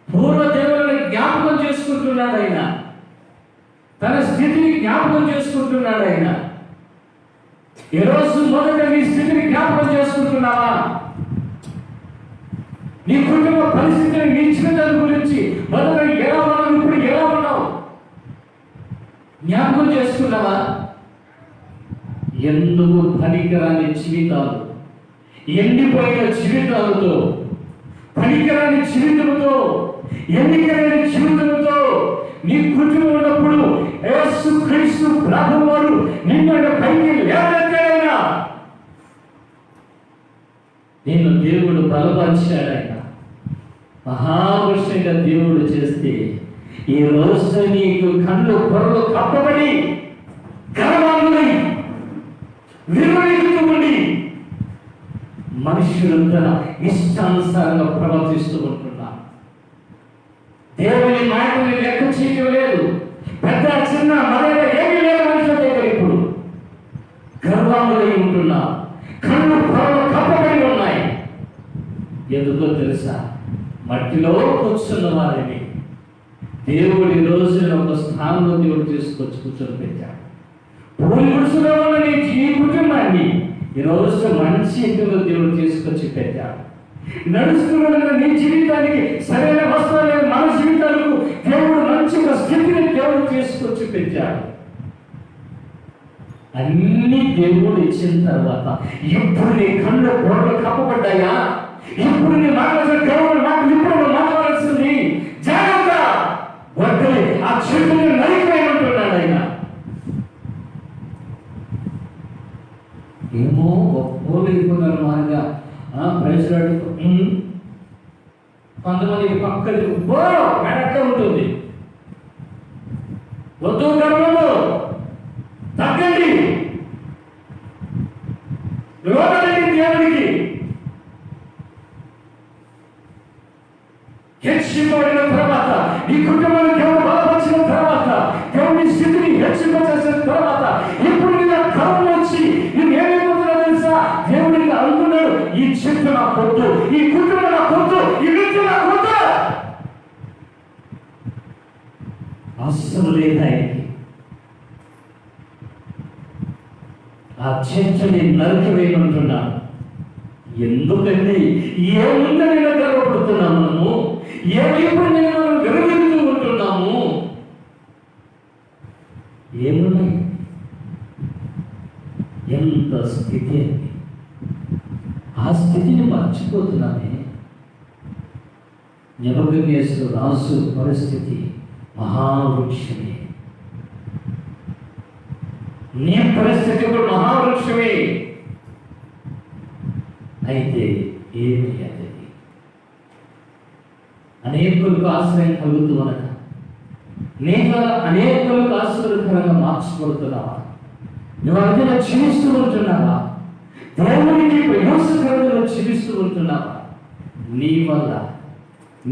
పూర్వ దేవులను జ్ఞాపకం చేసుకుంటున్నాడు. ఆయన తన స్థితిని జ్ఞాపకం చేసుకుంటున్నాడు. ఆయన ఈరోజు మొదట నీ స్థితిని జ్ఞాపకం చేసుకుంటున్నావా? నీ కుటుంబ పరిస్థితిని, నీ జీవితాల గురించి మొదట ఎలా ఉన్నావు, ఇప్పుడు ఎలా ఉన్నావు జ్ఞాపకం చేసుకున్నావా? ఎందుకు పనికిరాని జీవితాలు, ఎండిపోయిన జీవితాలతో, పనికిరాని జీవితంతో, ఎన్నికైన జీవితంతో నీ కుటుంబం ఉన్నప్పుడు యేసుక్రీస్తు ప్రభువు వారు నిన్ను పైకి లేవనెత్తాడైనా, నిన్ను దేవుడు బలపరిచాడైనా, మహావృషంగా దేవుడు చేస్తే ఈ రోజు నీకు కళ్ళు పొరలు కప్పబడి గర్వాన్ని విరువెత్తుకుని మనుషులంతా ఇష్టానుసారంగా ప్రవర్తిస్తూ ఉంటున్నారు. దేవుని మాటని లెక్క చేయడం లేదు. పెద్ద చిన్న మరణ ఏమీ లేదు మనుషుల దగ్గర. ఇప్పుడు గర్వాములై ఉంటున్నా, కళ్ళు పొరలు కప్పబడి ఉన్నాయి. ఎందుకో తెలుసా? మట్టిలో కూర్చున్న వారిని దేవుడు ఈ రోజు ఒక స్థానంలో దేవుడు తీసుకొచ్చి కూర్చొని పెట్టాడు. పూరి గుడిసెలో ఉన్న నీ కుటుంబాన్ని ఈరోజు మంచి ఇంటిలో దేవుడు తీసుకొచ్చి పెట్టాడు. నడుస్తున్న నీ జీవితానికి సరైన వస్త్రాలు మన జీవితాలకు దేవుడు మంచి ఒక స్థితిని దేవుడు తీసుకొచ్చి పెట్టాడు. అన్ని దేవుడు ఇచ్చిన తర్వాత ఇప్పుడు నీ కళ్ళు పొరలు కప్పబడ్డాయా? ఇప్పుడు నీ మాట్లాడిన దేవుడు నాకు ఇప్పుడు మాట్లాడాల్సింది జాగ్రత్త. వడ్డలి ఆ చెట్టుని నరికేయమంటున్నాడు ఆయన. ఏమో పోలిపోయిన మాదిరిగా ప్రజలు కొంతమంది పక్కది మెడట్లా ఉంటుంది. వద్దు గర్వంలో తగ్గండి, లోపలండి దేవుడికి. హెచ్చింపబడిన తర్వాత, ఈ కుటుంబాన్ని దేవుడు బలపరిచిన తర్వాత, దేవుని స్థితిని హెచ్చింపచేసిన తర్వాత, ఇప్పుడు మీద కరం వచ్చి నువ్వేమైపోతున్నావు తెలుసా? దేవుడికి అనుకున్నాడు, ఈ చెట్టు నా పొద్దు, ఈ కుటుంబం నా పొద్దు, ఈ వ్యక్తి నా పొద్దు. అస్సలు లేదు ఆయనకి. ఆ చెట్టుని నరికివేయమంటున్నాను. ఎందుకంటే ఏముందని గర్వపడుతున్నాము మనము, ఏమైపు నేను విరగిస్తూ ఉంటున్నాము. ఏమున్నాయి? ఎంత స్థితి అండి. ఆ స్థితిని మర్చిపోతున్నామే. నెబుకద్నెజరు రాజు పరిస్థితి మహావృక్షమే. నీ పరిస్థితి కూడా మహావృక్షమే. అయితే ఏమి అది? అనేకులకు ఆశ్రయం కలుగుతూ అనగా అనేకులకు ఆశ్చర్యకరంగా మార్చబడుతున్నావా? నువ్వు అందులో జీవిస్తూ ఉంటున్నావా? దేవునికి ప్రయోజనకరంగా జీవిస్తూ ఉంటున్నావా? నీ వల్ల,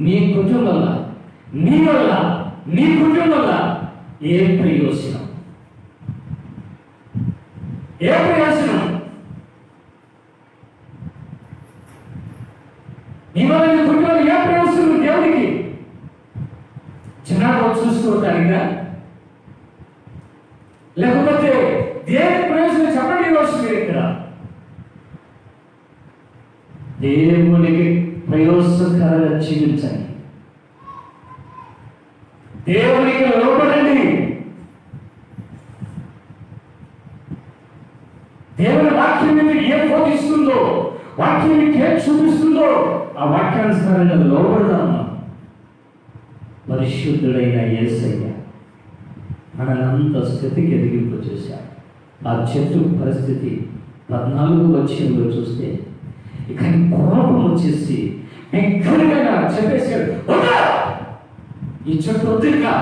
నీ కుటుంబం, నీ వల్ల, నీ కుటుంబం ఏ ప్రయోజనం? ఏ ప్రయోజనం? నీ వల్ల నీ కుటుంబం ఏ ప్రయోజనం? దేవుడికి జనాభా చూసుకోవటానికా? లేకపోతే దేని ప్రయోజనం చెప్పండి. ఈరోజు మీరు ఇక్కడ దేవునికి ప్రయోజనకరంగా జీవించండి, దేవునికి లోపడండి. దేవుని వాక్యం మీద ఏం బోధిస్తుందో, వాక్యం మీకు ఏం చూపిస్తుందో ఆ వాక్యానుసారంగా లోపడదామా? పరిశుద్ధుడైన యేసయ్య మనల్నంత స్థితికి ఎదిగింపు చేశాడు. ఆ చెట్టు పరిస్థితి 14 వచనంలో చూస్తే ఇక కోపం వచ్చేసి ఎక్కడికైనా చెప్పేశాడు, ఈ చెట్టు వద్దు ఇంకా,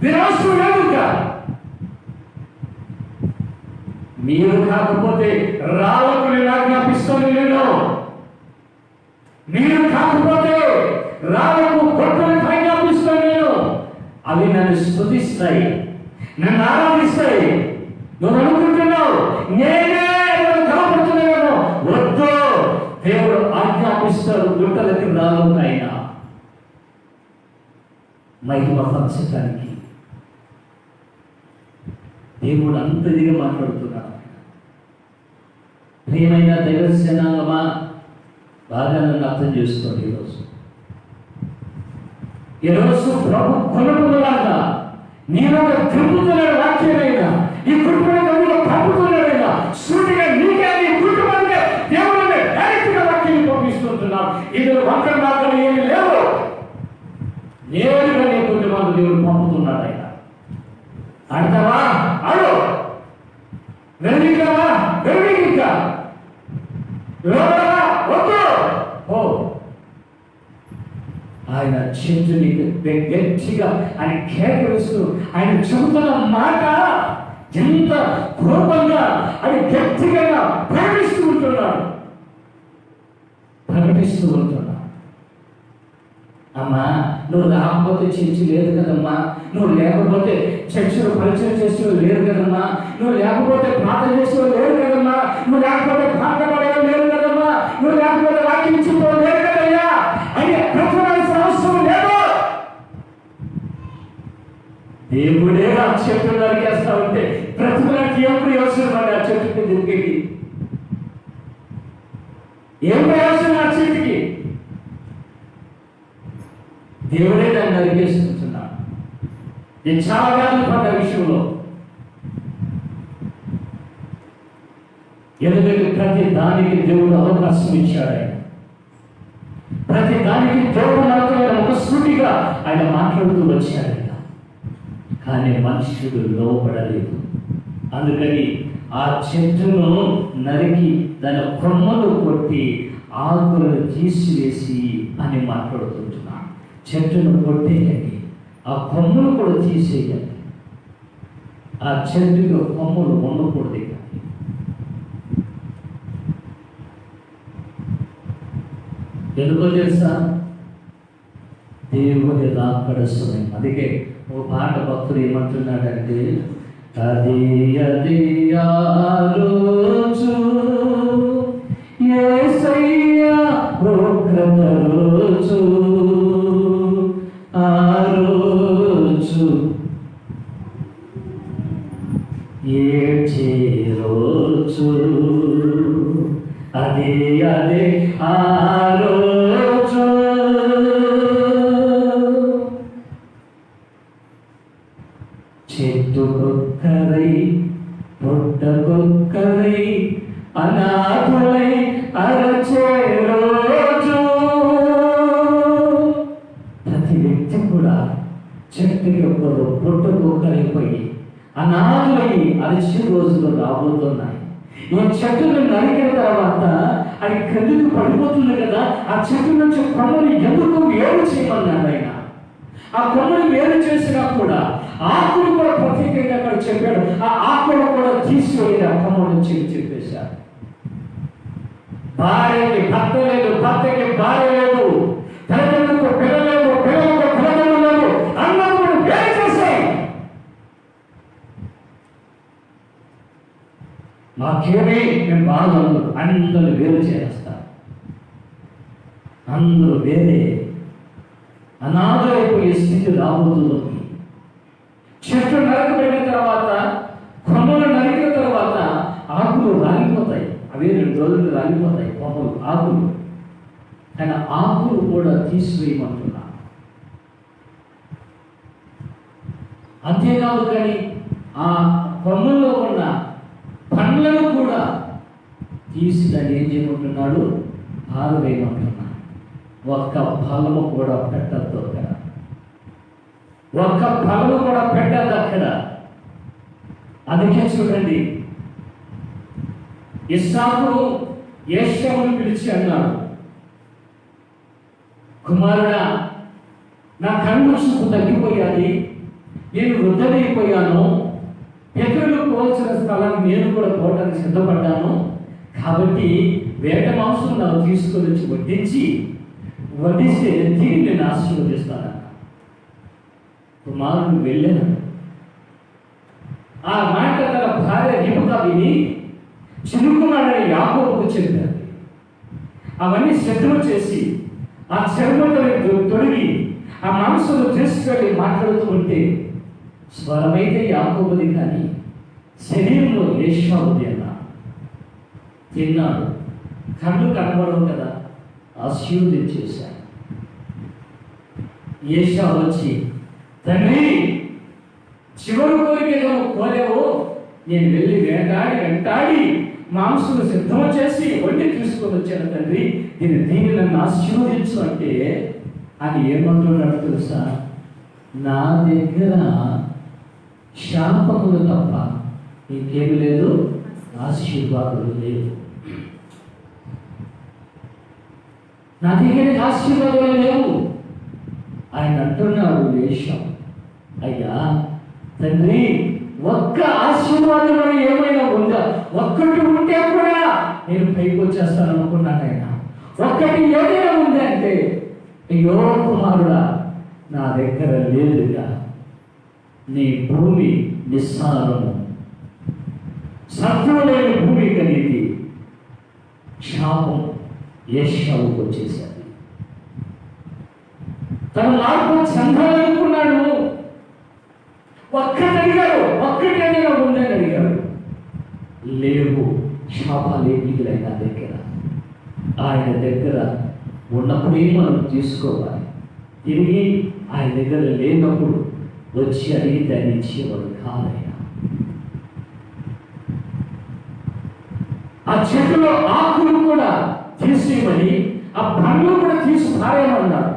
మీరు అవసరం లేదు ఇంకా. మీరు కాకపోతే రాళ్ళకు నేను ఆజ్ఞాపిస్తాను నేను. మీరు కాకపోతే రాళ్ళకు గొప్పలకు ఆజ్ఞాపిస్తాను నేను. అవి నన్ను స్తుతిస్తాయి, నన్ను ఆరాధిస్తాయి. నువ్వు అనుకుంటున్నావు నేనే కనపడుతున్నాను. వద్దు, దేవుడు ఆజ్ఞాపిస్తాడు గుట్టలకి రాళ్ళు అయినా మహిమ పంచడానికి. దేవుడు అంత ఇదిగా మాట్లాడుతున్నాడు. ప్రియమైన దైవ జనాంగమా, బాగా నన్ను అర్థం చేసుకోండి. ఈరోజు ప్రభు కొనుక్కున్నలాగా నేను ఒక తిరుగుతున్నాడు వాక్యమైనా, ఈ కుటుంబంలో పంపుతున్నాడైనా సూటిగా నీకే నీ కుటుంబానికి దేవుడు డైరెక్ట్ గా వాక్యాన్ని పంపిస్తుంటున్నాడు. ఇది వంకర మాటలు ఏమి లేవు. నేరుగా నీ కుటుంబాన్ని దేవుడు పంపుతున్నాడు. ఆయన అంటావా అడు వెలిగిస్తావా, వెలిగిస్తా వద్దు. ఓ ఆయన చెట్టుని గట్టిగా ఆయన కేకరిస్తూ ఆయన చెబుతున్న మాట ఎంత కోపంగా ఆయన గట్టిగా ప్రకటిస్తూ ఉంటున్నాడు. అమ్మా, నువ్వు రాకపోతే చర్చి లేదు కదమ్మా, నువ్వు లేకపోతే చర్చిలో పరిచయం చేస్తూ లేరు కదమ్మా, నువ్వు లేకపోతే ప్రార్థన చేస్తూ లేరు కదమ్మా, నువ్వు లేకపోతే ప్రార్థన పడేవాళ్ళు లేరు కదమ్మా, నువ్వు లేకపోతే వాక్యం ఇచ్చుకో లేరు కదయ్యా అని ప్రతిపాల్సిన అవసరం లేదు. దేవుడే ఆ చెట్టు నరికేస్తా ఉంటే ప్రతిఫలానికి ఏం ప్రయోజనం అండి? ఆ చెట్టుకి దిగ్గకి ఏం ప్రయోజనం? ఆ చెట్టుకి దేవుడే దాన్ని నరికేసుకుంటున్నాడు. నేను చాలా వ్యాధులు పడ్డ విషయంలో, ఎందుకంటే ప్రతి దానికి దేవుడు అవకాశం ఇచ్చాడు. ఆయన ప్రతి దానికి దేవుడు నాతో ఒక సూటిగా ఆయన మాట్లాడుతూ వచ్చాడు. కానీ మనుషుడు లోపడలేదు. అందుకని ఆ చెట్టును నరికి దాని కొమ్మలు కొట్టి ఆకులను తీసివేసి అని మాట్లాడుతుంటున్నాడు. చెట్టును కొట్టేయండి, ఆ కొమ్మలు కూడా తీసేయండి. ఆ చెట్టుకు కొమ్మలు ఉండకూడదు. ఎందుకో తెలుసా? దేవుని రాకడ సమయం. అందుకే ఓ పాట భక్తుడు ఏమంటున్నాడంటే, అది అది ఆ రోజు యేసయ్యా ఉగ్రత రోజు, ఆ రోజు ఏడ్చే రోజు, అదే అదే ఆ రోజు. చెట్టుకొక్కరై పుట్టకొక్కరై అనాథులై అరచే రోజు. ప్రతి వ్యక్తి కూడా చెట్టుకి ఒక్కరు పుట్టకొక్కరైపోయి అనాథులై అరచే రోజులు రాబోతున్నాయి. ఈ చెట్టును నరికిన తర్వాత అది క్రిందికి పడిపోతుంది కదా, ఆ చెట్టు నుంచి కొమ్మలు ఎందుకు వేరు చేయమన్నాడు ఆయన. ఆ కొమ్మలు వేరు చేసినా కూడా ఆకులు కూడా ప్రత్యేకంగా అక్కడ చెప్పాడు. ఆ ఆకులు కూడా తీసివేయండి, ఆ కొమ్మ నుంచి చెప్పేశారు. భార్యకి భర్త లేదు, భర్తకి భార్య లేదు, తల్లిదండ్రులకు పిల్లలు లేదు, పిల్లలకు తల్లిదండ్రులు లేదు, అందరూ వేరు చేశాయి. మాకేమీ మేము బాగుండు, అందరూ వేరు చేస్తాం. అందరూ వేరే అనాథైపోయే స్థితి రాబోతుంది. చెట్టు నరకబడిన తర్వాత, కొమ్మలు నరికిన తర్వాత ఆకులు రాలిపోతాయి. అవే 2 రోజులు రాలిపోతాయి కొమ్మలు, ఆకులు. కానీ ఆకులు కూడా తీసివేయమంటున్నా. అంతేకాదు, కానీ ఆ కొమ్మల్లో ఉన్న పండ్లను కూడా తీసి దాన్ని ఏం చేయమంటున్నాడు? ఆరవేయమంటున్నాడు. ఒక్క ఫలము కూడా పెట్టద్దు అక్కడ, ఒక్క ఫలము కూడా పెట్టద్దు అక్కడ. అందుకే చూడండి, ఇస్సాకు ఏశావును పిలిచి అన్నాడు, కుమారుడా, నా కళ్ళు చూపు తగ్గిపోయాలి, నేను వృద్ధమైపోయాను, పితరులు పోల్చిన స్థలాన్ని నేను కూడా పోవడానికి సిద్ధపడ్డాను. కాబట్టి వేట మాంసం నాకు తీసుకొని వచ్చి వడ్డిస్తే తిరిగి నేను ఆశీర్వదిస్తాను. కుమారుడు వెళ్ళాను. ఆ మాట తన భార్య రిబకా విని చిరుకున్నాడని యాకోబుకు చెప్పారు. అవన్నీ సిద్ధం చేసి ఆ చర్మతని తొడిగి ఆ మాంసంలో తీసుకెళ్ళి మాట్లాడుతూ ఉంటే స్వరమైతే యాకోబుది, కానీ శరీరంలో ఏషావుది అన్న. తిన్నాడు, కళ్ళు కనబడవు కదా, ఆశీర్వదించేశాడు. ఏషావు వచ్చి, తండ్రి చివరి కోరిక ఏదో కోరేవో, నేను వెళ్ళి వెంటాడి మాంసం సిద్ధం చేసి వండి తీసుకొని వచ్చాను తండ్రి, దీన్ని నన్ను ఆశీర్వదించు అంటే అని ఏమంటున్నాడు తెలుసా? నా దగ్గర శాపములు తప్ప ఇంకేమి లేదు, ఆశీర్వాదాలు లేవు. నా దగ్గర ఆశీర్వాదాలు లేవు. ఆయన అంటున్నాడు వేషం, అయ్యా తండ్రి, ఒక్క ఆశీర్వాదం ఏమైనా ఉందా? ఒక్కటి ఉంటే కూడా నేను పైకి వచ్చేస్తాను అనుకున్నాను. ఆయన ఒక్కటి ఏదైనా ఉంది అంటే, అయ్యో కుమారుడా, నా దగ్గర లేదుగా, నీ భూమి నిస్సారము, సత్వం లేని భూమి కలిగి శాపం ఏషావుకు వచ్చేసాడు. తన మార్పు చెందాలనుకున్నాడు. ఒక్కటి అడిగాడు, ఒక్కటి అడిగా ఉందని అడిగాడు. లేవు, శాపాలే మిగిలిన నా దగ్గర. ఆయన దగ్గర ఉన్నప్పుడే మనం తీసుకోవాలి. తిరిగి ఆయన దగ్గర లేనప్పుడు వచ్చి అడిగితే ఆయన ఇచ్చేవాడు కాదైనా. ఆ చెట్టులో ఆకులు కూడా తీసేయమని, ఆ పండ్లు కూడా తీసి పారేయమన్నాడు.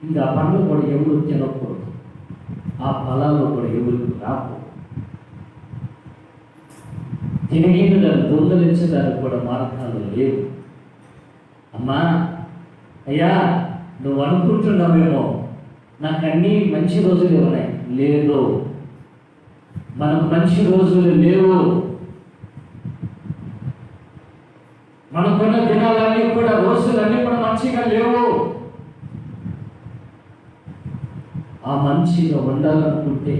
ఇంకా ఆ పండ్లు కూడా ఎవరు తినకూడదు, ఆ ఫలాలు కూడా ఎవరు రాకూడదు. తిరిగి దాన్ని దొంగలించడానికి కూడా మార్గాలు లేవు. అమ్మా, అయ్యా, నువ్వు అనుకుంటున్నావేమో నాకు అన్నీ మంచి రోజులు ఉన్నాయి. లేదు, మనకు మంచి రోజులు లేవు. మనకున్న దినాలన్నీ కూడా, రోజులన్నీ కూడా మంచిగా లేవు. ఆ మంచిగా ఉండాలనుకుంటే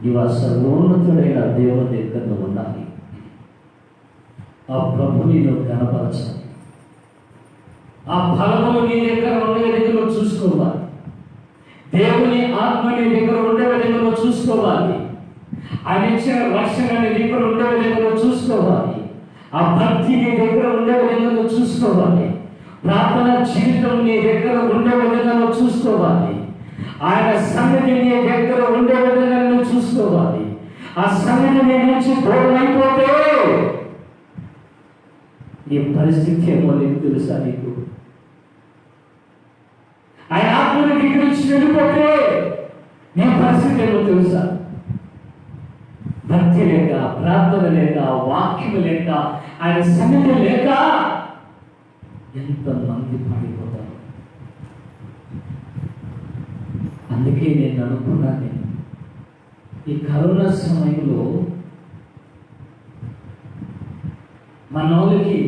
నీవు ఆ సర్వోన్నతుడైన దేవుని దగ్గర ఉండాలి. ఆ ప్రభుని నువ్వు కనపరచాలి. ఆ ఫలములు నీ దగ్గర ఉండే విధంగా చూసుకోవాలి. దేవుని ఆత్మ నీ దగ్గర ఉండే విధంగా చూసుకోవాలి. ఆయన ఇచ్చిన రక్షణ నీ దగ్గర ఉండే విధంగా చూసుకోవాలి. ఆ భక్తి నీ దగ్గర ఉండే విధంగా చూసుకోవాలి. ప్రార్థన జీవితం నీ దగ్గర ఉండే విధంగా చూసుకోవాలి. ఆయన సన్నిధి నీ దగ్గర ఉండే విధంగా నువ్వు చూసుకోవాలి. ఆ సన్నిధి నీ నుంచి దూరం అయిపోతే ఈ పరిస్థితి ఏమో నీకు తెలుసా? నీకు ఆయన ఆత్మని దగ్గర నుంచి వెళ్ళిపోతే నీ పరిస్థితి ఏమో తెలుసా? భక్తి లేక, ప్రార్థన లేక, వాక్యం లేక, ఆయన సన్నిధి లేక ఎంతమంది పడిపోతారు. అందుకే నేను అనుకున్నాను, ఈ కరోనా సమయంలో మనోళ్ళకి,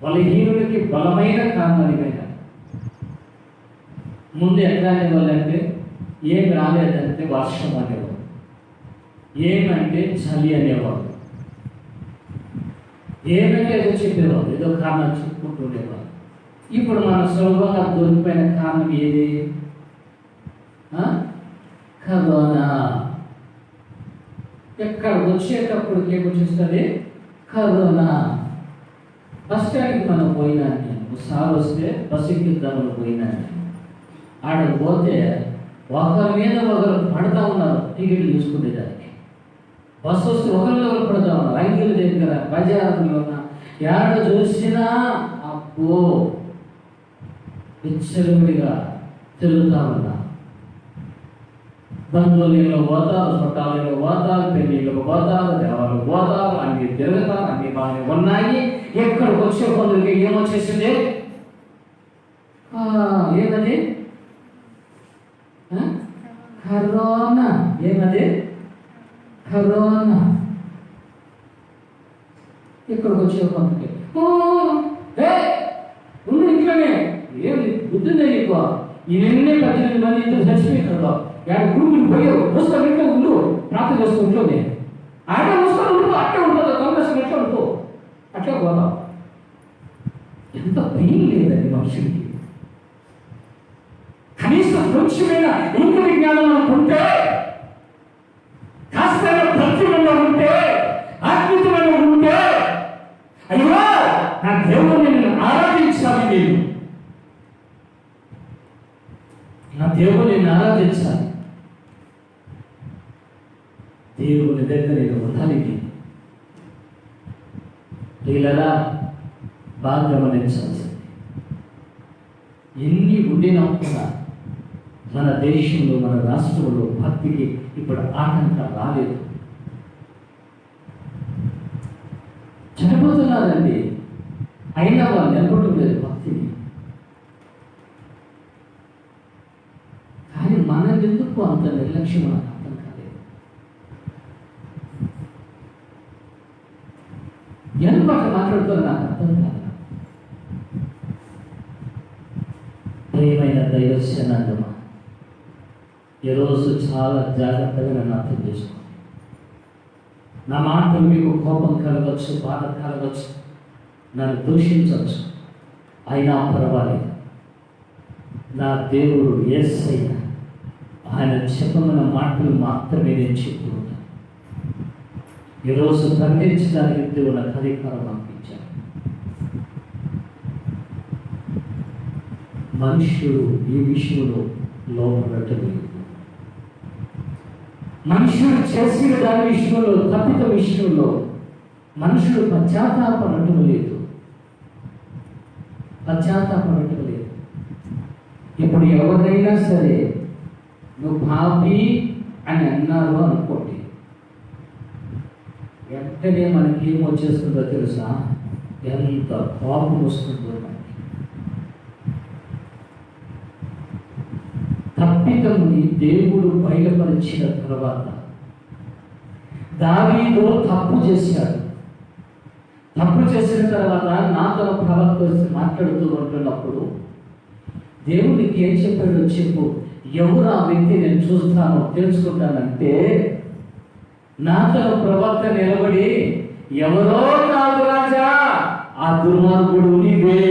బలహీనులకి బలమైన కారణాలు ముందు ఎట్లా అనేవాళ్ళంటే, ఏం రాలేదంటే వర్షం అనేవాళ్ళు, ఏమంటే చలి అనేవాళ్ళు, ఏమంటే ఏదో చెప్పేవాళ్ళు, ఏదో కారణాలు చెప్పుకుంటూ ఉండేవాళ్ళు. ఇప్పుడు మన సులభంగా దొరికిపోయిన కారణం ఏది? కరోనా. ఎక్కడ వచ్చేటప్పటికి ఏమొచ్చేస్తుంది? కరోనా. బస్ స్టాండ్కి మనం పోయినా, సార్ వస్తే బస్సు ఎక్కిద్దామని పోయినా, ఆడకు పోతే ఒకరి మీద ఒకరు పడతా ఉన్నారు టికెట్లు తీసుకునేదానికి. బస్సు వస్తే ఒకరిని పడతా ఉన్నారు. రైతుల దగ్గర, బజార్లో ఉన్న ఏడ చూసినా అబ్బో విచ్చలవిడిగా తిరుగుతా ఉన్నా. బంధువులు పోతారు, చుట్టాలు పోతారు, పెళ్ళిళ్ళకు పోతారు, దేవాలకు పోతారు, అన్ని తిరుగుతారు, అన్ని బాగానే ఉన్నాయి. ఎక్కడికి వచ్చే కొందరికి ఏమొచ్చేసింది? ఏమది? కరోనా. ఏమది? కరోనా. ఇక్కడికి వచ్చే కొంతకి ఉండు ఇంట్లోనే. ఏమి బుద్ధిందే నీకు? ఇవన్నీ 18 మంది ఇద్దరు చచ్చిపోయినారు. గురువుని పోయావు. వస్తాను ఇంట్లో ఉండు, ప్రార్థన చేస్తూ ఇంట్లోనే. ఆయన వస్తాను ఉండు, అట్లే ఉంటుంది. కాంగ్రెస్ ఎట్లా ఉంటూ అట్లే పోదాం. ఎంత భయం లేదండి మనుషులకి. కనీసం కొంచెమైనా ఇంటి విజ్ఞానం అనుకుంటే, కాస్త భక్తిలో ఉంటే, ఆత్మీయమైన ఉంటే, అయ్యో నా దేవుడిని నేను ఆరాధించాలి, నా దేవుడిని నేను ఆరాధించాలి, దేవుని దగ్గర నేను ఉండాలి. వీళ్ళలా బాగా గమనించాల్సింది. ఎన్ని ఉండినప్పుడు మన దేశంలో, మన రాష్ట్రంలో భక్తికి ఇప్పుడు ఆటంకం రాలేదు. చనిపోతున్నారండి, అయినా వాళ్ళు నిలబడటం లేదు భక్తిని. కానీ మనం ఎందుకు అంత నిర్లక్ష్యం నాకు అర్థం కాలేదు. ఎందుకు అట్లా మాట్లాడుతున్నా నాకు అర్థం కాదు. ప్రియమైన దైవజనాంగమా, ఈరోజు చాలా జాగ్రత్తగా నన్ను అర్థం చేసుకోండి. నా మాటలు మీకు కోపం కలగచ్చు, బాధ కలగచ్చు, నన్ను దూషించవచ్చు, అయినా పర్వాలేదు. నా దేవుడు యేసయ్య, ఆయన చెప్పమన్న మాటలు మాత్రమే నేను చెప్తూ ఉంటాను. ఈరోజు ఖండించడానికి దేవుడు నాకు అధికారం పంపించాను. మనుషుడు ఈ విషయంలో లోపడటలేదు. మనుషుడు చేసిన దాని విషయంలో, తప్పిత విషయంలో మనుషుడు పశ్చాత్తాపడటం లేదు. పశ్చాత్తాపడటం లేదు. ఇప్పుడు ఎవరైనా సరే నువ్వు పాపి అని అన్నారు అనుకోండి, వెంటనే మనకి ఏం వచ్చేస్తుందో తెలుసా? ఎంత కోపం వస్తుందో మనకి. తప్పితముని దేవుడు బయలుపరిచిన తర్వాత దావీదు తప్పు చేశాడు. తప్పు చేసిన తర్వాత నాతో ప్రవక్త మాట్లాడుతూ ఉంటున్నప్పుడు దేవుడికి ఏం చెప్పాడు? చెప్పు, ఎవరు ఆ వ్యక్తి నేను చూస్తాను తెలుసుకుంటానంటే, నాతో ప్రవక్త నిలబడి, ఎవరో కాదు రాజా, ఆ దుర్మార్గుడు నీవే.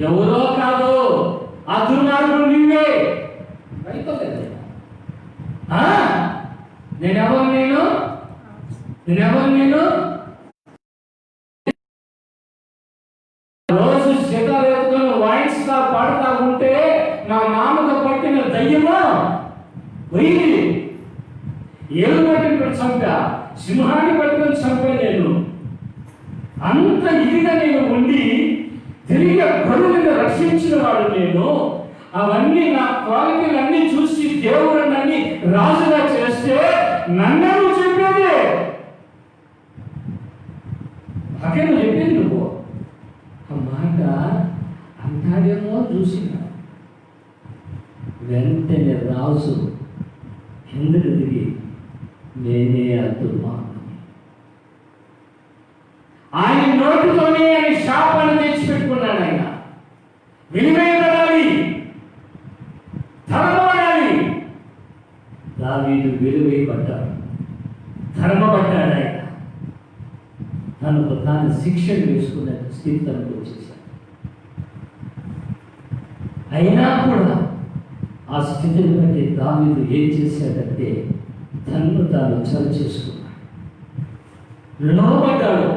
ఎవరో కాదు, ఆ దుర్మార్గుడు నీవే. నేనెవరు? నేను రోజు శిఖాలు ఎత్తుకొని వాయిస్తా పాడుతా ఉంటే నా నామకు పట్టిన దయ్యమా వెయ్యి ఏడు పట్టుకుని చంపా, సింహాన్ని పట్టుకొని చంపా. నేను అంత ఇదిగా నేను ఉండి తిరిగి గొర్రెలను రక్షించిన వాడు నేను. అవన్నీ నా క్వాలిటీలన్నీ చూసి దేవుడు నన్ను రాజుగా చేస్తే నన్ను చెప్పేది అకే నువ్వు చెప్పేది. నువ్వు ఆ మాట అంటాడేమో చూసిన వెంటనే రాజు ఎందుకు దిగి, నేనే అద్దుమా, ఆయన నోటితోనే ఆయన శాపాన్ని తెచ్చిపెట్టుకున్నాడు. ఆయన విలువేయబడాలి, ధర్మపడాలి. దావీదు విలువేయబడ్డాడు, ధర్మపడ్డాడు. ఆయన తనకు తాను శిక్షను వేసుకున్న స్థితి తనకు వచ్చేసాడు. అయినా కూడా ఆ స్థితిని బట్టి దావీదు ఏం చేశాడంటే తనను తాను చలి చేసుకున్నాడు, లోపడ్డాడు,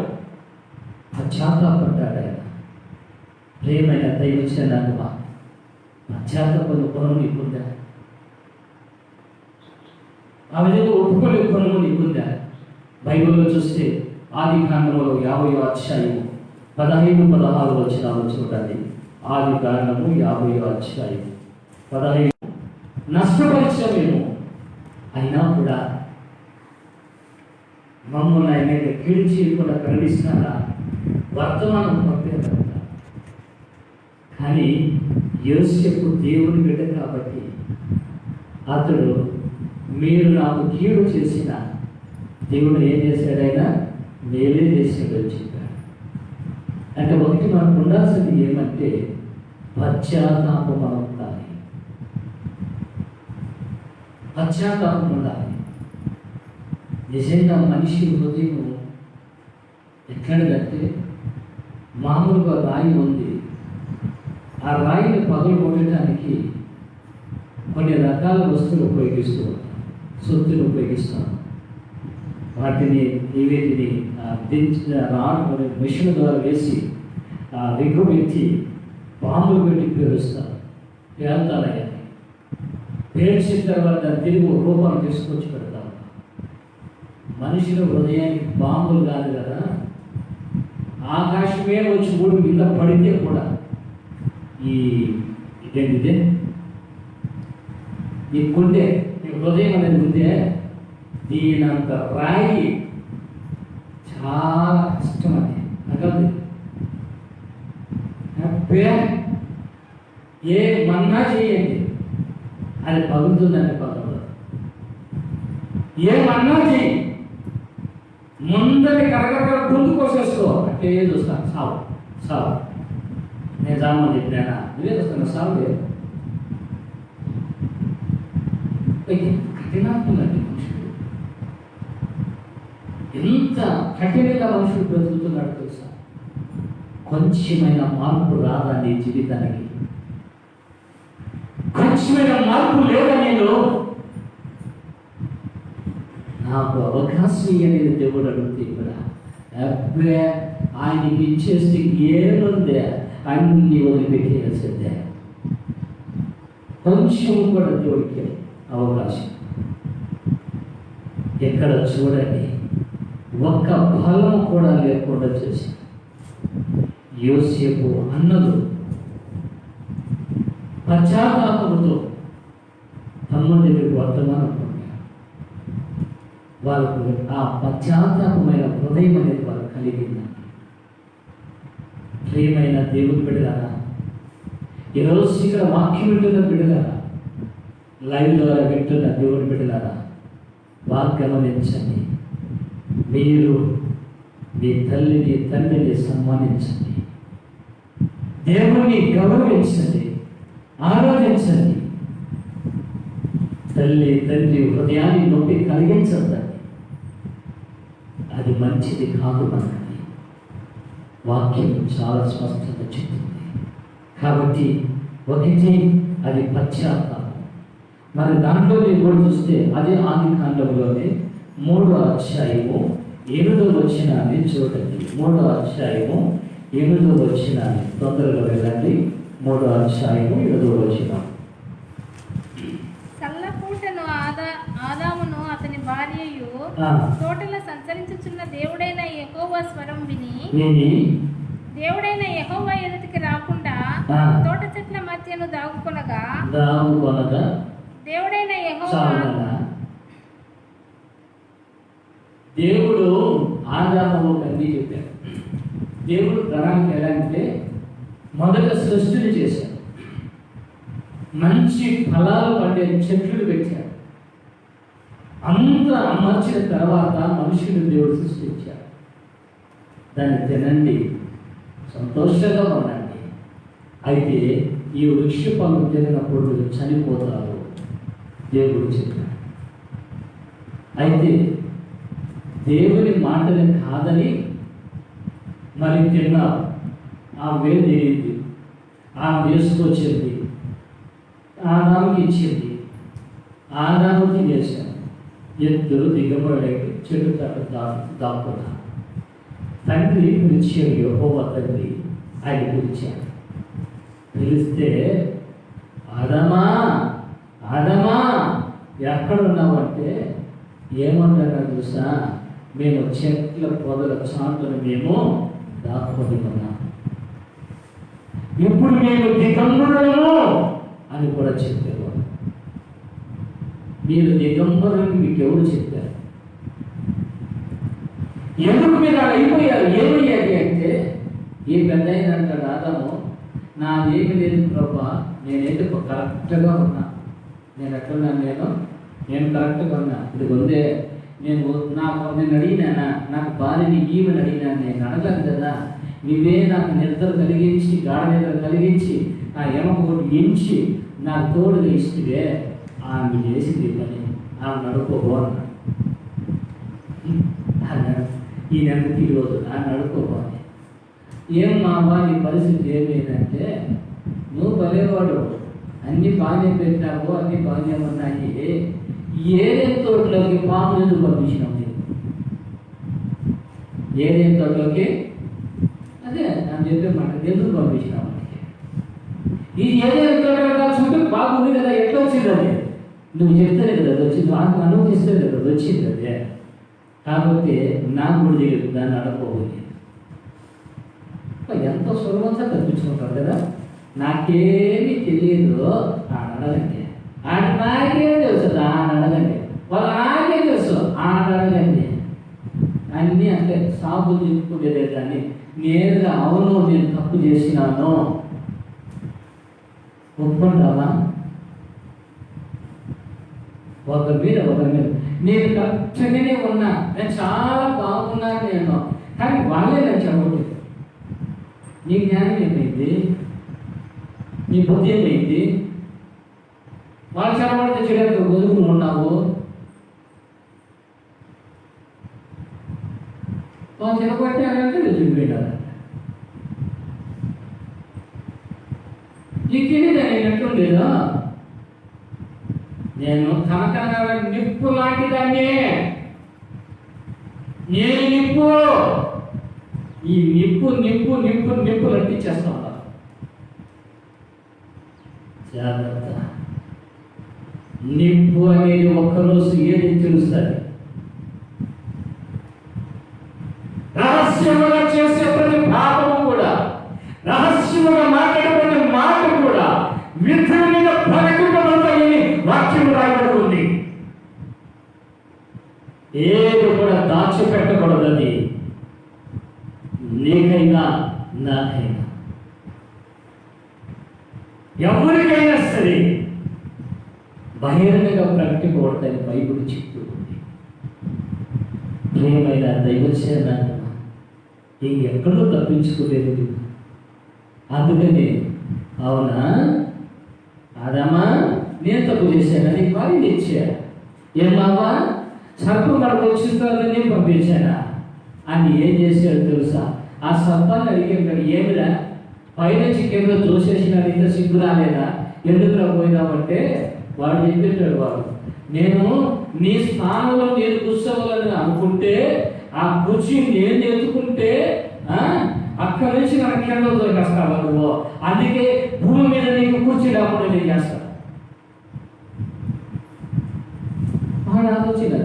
పశ్చాత్తాపడ్డాడు. ఆయన ప్రేమైన దైవజనాంగమా, పశ్చాత్తాపం గుణం నీకుందా? ఆ విధంగా ఒప్పుకోలే గుణము నీకుందా? బైబిల్లో చూస్తే ఆది కాండములో 50వ అధ్యాయము 15-16 వచనాలు చూడండి. ఆది కాండము 50వ అధ్యాయం 15. నష్టపరిచయమేమో, అయినా కూడా మమ్మల్ని ఆయన కీడు చేయకుండా ఖండిస్తారా? వర్తమానం పంపేదంట. కానీ యోసేపు దేవుని బిడ్డ కాబట్టి అతడు మీరు నాకు కీడు చేసిన దేవుడు ఏం చేశాడైనా మేలే చేశాడని చెప్పాడు. అంటే ఒకటి మనకు ఉండాల్సింది ఏమంటే పశ్చాత్తాపం మనం ఉండాలి. పశ్చాత్తాపం ఉండాలి. నిజంగా మనిషి హృదయం ఎట్లాంటిదంటే మామూలుగా రాయి ఉంది. ఆ రాయిని పగలు కొట్టడానికి కొన్ని రకాల వస్తువులు ఉపయోగిస్తూ ఉంటాం, సొత్తులు ఉపయోగిస్తాం. వాటిని వీటిని మిషన్ ద్వారా వేసి రిగ్గు పెట్టి బాంబులు పెట్టి పేరుస్తారు. పేల్తారయ్యాలి. పేర్చిన తర్వాత తిరిగి రూపాన్ని తీసుకొచ్చి పెడతారు. మనుషుల హృదయానికి బాంబులు కాదు కదా, ఆకాశమే వచ్చి మూడు కింద పడితే కూడా ఇదేంటిదే ఈ గుండె, ఈ హృదయం అనేది ఉందే, దీనంత రాయి చాలా కష్టం. అది నగదు ఏ మన్నా చేయండి అది పగులుతుందండి. పగలదు. ఏమన్నా చేయి, ముందరి కరగర గుండు కోసేసుకో అంటే ఏది వస్తాను సావు సావు. నేను సామని చెప్పినా నువ్వే వస్తాను సావు లేదు. కఠినాత్ములండి మనుషులు. ఎంత కఠినంగా మనుషులు బ్రతుకుతున్నాడు తెలుసా? కొంచెమైన మార్పు రాదా నీ జీవితానికి? కొంచెమైన మార్పు లేదా నేను? నాకు అవకాశం అనేది దేవుడు అడుగుతే కూడా అబ్బే ఆయనకి ఇచ్చేస్తే ఏముందే అన్ని వదిలిపెట్టేయాల్సిందే. కొంచెం కూడా దేవుడికి అవకాశం. ఎక్కడ చూడండి ఒక్క ఫలం కూడా లేకుండా చేసి యోసేపు అన్నలు పశ్చాత్తాపంతో తమ్ముడి దగ్గరికి వర్తమానం పొందారు. వాళ్ళకు ఆ పశ్చాత్తాపమైన హృదయం అనేది వాళ్ళకు కలిగింది. ప్రియమైన దేవుని బిడ్డలారా, ఈరోజు ఇక్కడ వాక్యం వింటున్న బిడ్డలారా, లైవ్ ద్వారా వింటున్న దేవుని బిడ్డలారా, గమనించండి. మీరు మీ తల్లిని తండ్రిని సన్మానించండి, దేవుని గౌరవించండి, ఆరాధించండి. తల్లి తండ్రి హృదయాన్ని నొప్పి కలిగించద్దండి. అది మంచిది కాదు. మనకి వాక్యం చాలా స్పష్టంగా చెప్తుంది. కాబట్టి ఒకటి అది పశ్చాత్తాపం. మరి దాంట్లో మీరు కూడా చూస్తే అదే ఆది కాండంలోనే 3వ అధ్యాయము 8వ వచనాన్ని చూడండి. 3వ అధ్యాయము 8వ వచనాన్ని తొందరగా వెళ్ళండి. 3వ అధ్యాయము 8వ వచనం. సల్లపూటను ఆదామును అతని భార్యయు తోటలో సంచరించుచున్న దేవుడైన యెహోవా స్వరం విని దేవుడైన యెహోవా ఎదుటికి రాకుండా తోట చెట్ల మధ్యను దాగుకొనగా దేవుడైన యెహోవా దేవుడు ఆదాము అన్నీ చెప్పాడు. దేవుడు ప్రణాళిక ఎలా అంటే మొదట సృష్టిని చేశాడు, మంచి ఫలాలు పండే చెట్లు పెట్టాడు. అంత అమర్చిన తర్వాత మనుషులు దేవుడు సృష్టించాడు. దాన్ని తినండి, సంతోషంగా ఉండండి. అయితే ఈ వృక్ష పనులు తినప్పుడు చనిపోతారు దేవుడు చెప్పాడు. అయితే దేవుని మాటని కాదని మరి తిన్నారు. ఆ వేలు తిరిగింది, ఆ వేసుకొచ్చింది, ఆదాముకి ఇచ్చింది, ఆదాముకి చేశాను. ఇద్దరు దిగబడి చెడు దాక్కున్నారు. తండ్రి పిలిచాడు, యెహోవా తండ్రి ఆయన పిలిచాడు. పిలిస్తే ఆదామా ఆదామా ఎక్కడున్నావంటే ఏమంటారో చూసా, మేము చెట్ల పొదల చాటును మేము దాక్కొని ఉన్నాం, ఇప్పుడు మేము దిగంబరులము అని కూడా చెప్పేవాడు. మీరు దిగంబరులని మీకు ఎవరు చెప్పారు? ఎందుకు మీరు అలా అయిపోయారు? ఏమయ్యాది అంటే ఈ పెద్ద అంటాడు ఆదాము, నాదేమి లేదు ప్రభా, నేనైతే కరెక్ట్గా ఉన్నా. నేను ఎట్లున్నాను? నేను కరెక్ట్గా ఉన్నా. ఇది ఉందే నేను అడిగినానా? నాకు భార్యని ఈమెను అడిగినాను, నేను అడగను కదా. నువ్వే నాకు నిద్ర కలిగించి, గాఢ నిద్ర కలిగించి, నా ఎమక ఒకటి ఎంచి నాకు తోడుగా ఇస్తే ఆమె చేసింది పని. ఆమె నడుకోబోన్నా ఈయన ఈరోజు ఆమె నడుకోబోని. ఏం మా అమ్మ నీ పరిస్థితి ఏమైందంటే, నువ్వు భలేవాడు, అన్ని బాగానే పెట్టావు, అన్ని బాగానే ఉన్నాయి. ఏదేం తోటలోకి పాములు ఎందుకు పంపించినావు? ఏదేం తోటలోకి అదే నాకు చెప్పే మాట, ఎందుకు పంపించినావు? ఇది ఏదేం తోటలో కాల్చుకుంటే బాగుంది కదా, ఎట్లా వచ్చింది అది? నువ్వు చెప్తే కదా అది వచ్చింది, నాకు అనుమతిస్తే కదా అది వచ్చింది. అదే కాబట్టి నాకు కూడా తెలియదు, దాన్ని అడగపోయింది. ఎంతో సులభంగా తప్పించుకుంటారు కదా. నాకేమీ తెలియదు అడగండి, నాకేం తెలుసు అడగండి, వాళ్ళు నాకేం తెలుసు అడగండి అన్నీ అంటే సాగులు చెప్పుకునేదే. కానీ నేరుగా అవును నేను తప్పు చేసినాను ఒప్పుకుంటావా? ఒకరి మీద నేను కరెక్ట్గానే ఉన్నా, నేను చాలా బాగున్నాను నేను, కానీ వాళ్ళే నేను చెప్పండి. నీ జ్ఞానం ఏమైంది? నీ బుద్ధి ఏమైంది? వాళ్ళు చెప్పబడితే చేయడానికి వదులుకుని ఉన్నావు. వాళ్ళు చెప్పబట్టారంటే వెళ్ళిపోయినారు. నీకు తెలియదా నేను ఎట్లుండేదా? నేను కనకనగా నిప్పు లాంటి దాన్ని. నేను నిప్పు, ఈ నిప్పు నిప్పు నిప్పు నిప్పు అంటించేస్తా ఉన్నా. జాగ్రత్త. నిప్పు అనేది ఒక్కరోజు ఏది తెలుస్తుంది? రహస్యముగా చేసే ప్రతి భాగము కూడా, రహస్యముగా మాట్లాడే మాట కూడా విధుల మీద ప్రకటింపబడతాయని వాక్యం రాయబడుతుంది. ఏది కూడా దాచిపెట్టకూడదని నీకైనా నాకైనా ఎవరికైనా సరే బహిరంగంగా ప్రకటింపబడతాయని బైబిల్ చెప్తూ ఉంది. ప్రియమైన దైవసేన, ఇంకెక్కడో తప్పించుకోలేదు. అందుకని అవునా అదమ్మా నేను తప్పు చేశాను, నీకు భార్యని ఇచ్చా, ఏమమ్మా సర్పం మనకు వచ్చిందని నేను పంపించానా అని ఏం చేశాడు తెలుసా? ఆ సర్పాన్ని అడిగాడు, ఏమిరా పైనుంచి కింద దోసేసినాడు, ఇంత సిగ్గు రాలేదా, ఎందుకు పోయినామంటే వాడు చెప్పేటాడు, వాడు నేను నీ స్థానంలో నేను కూర్చోవాలని అనుకుంటే ఆ కుర్చీ నేను ఎత్తుకుంటే అక్కడి నుంచి నాకు కింద దొరికేస్తావా నువ్వు, అందుకే భూమి మీద నీకు కుర్చీ లేకుండా నేను చేస్తాను. వాడు ఆలోచన,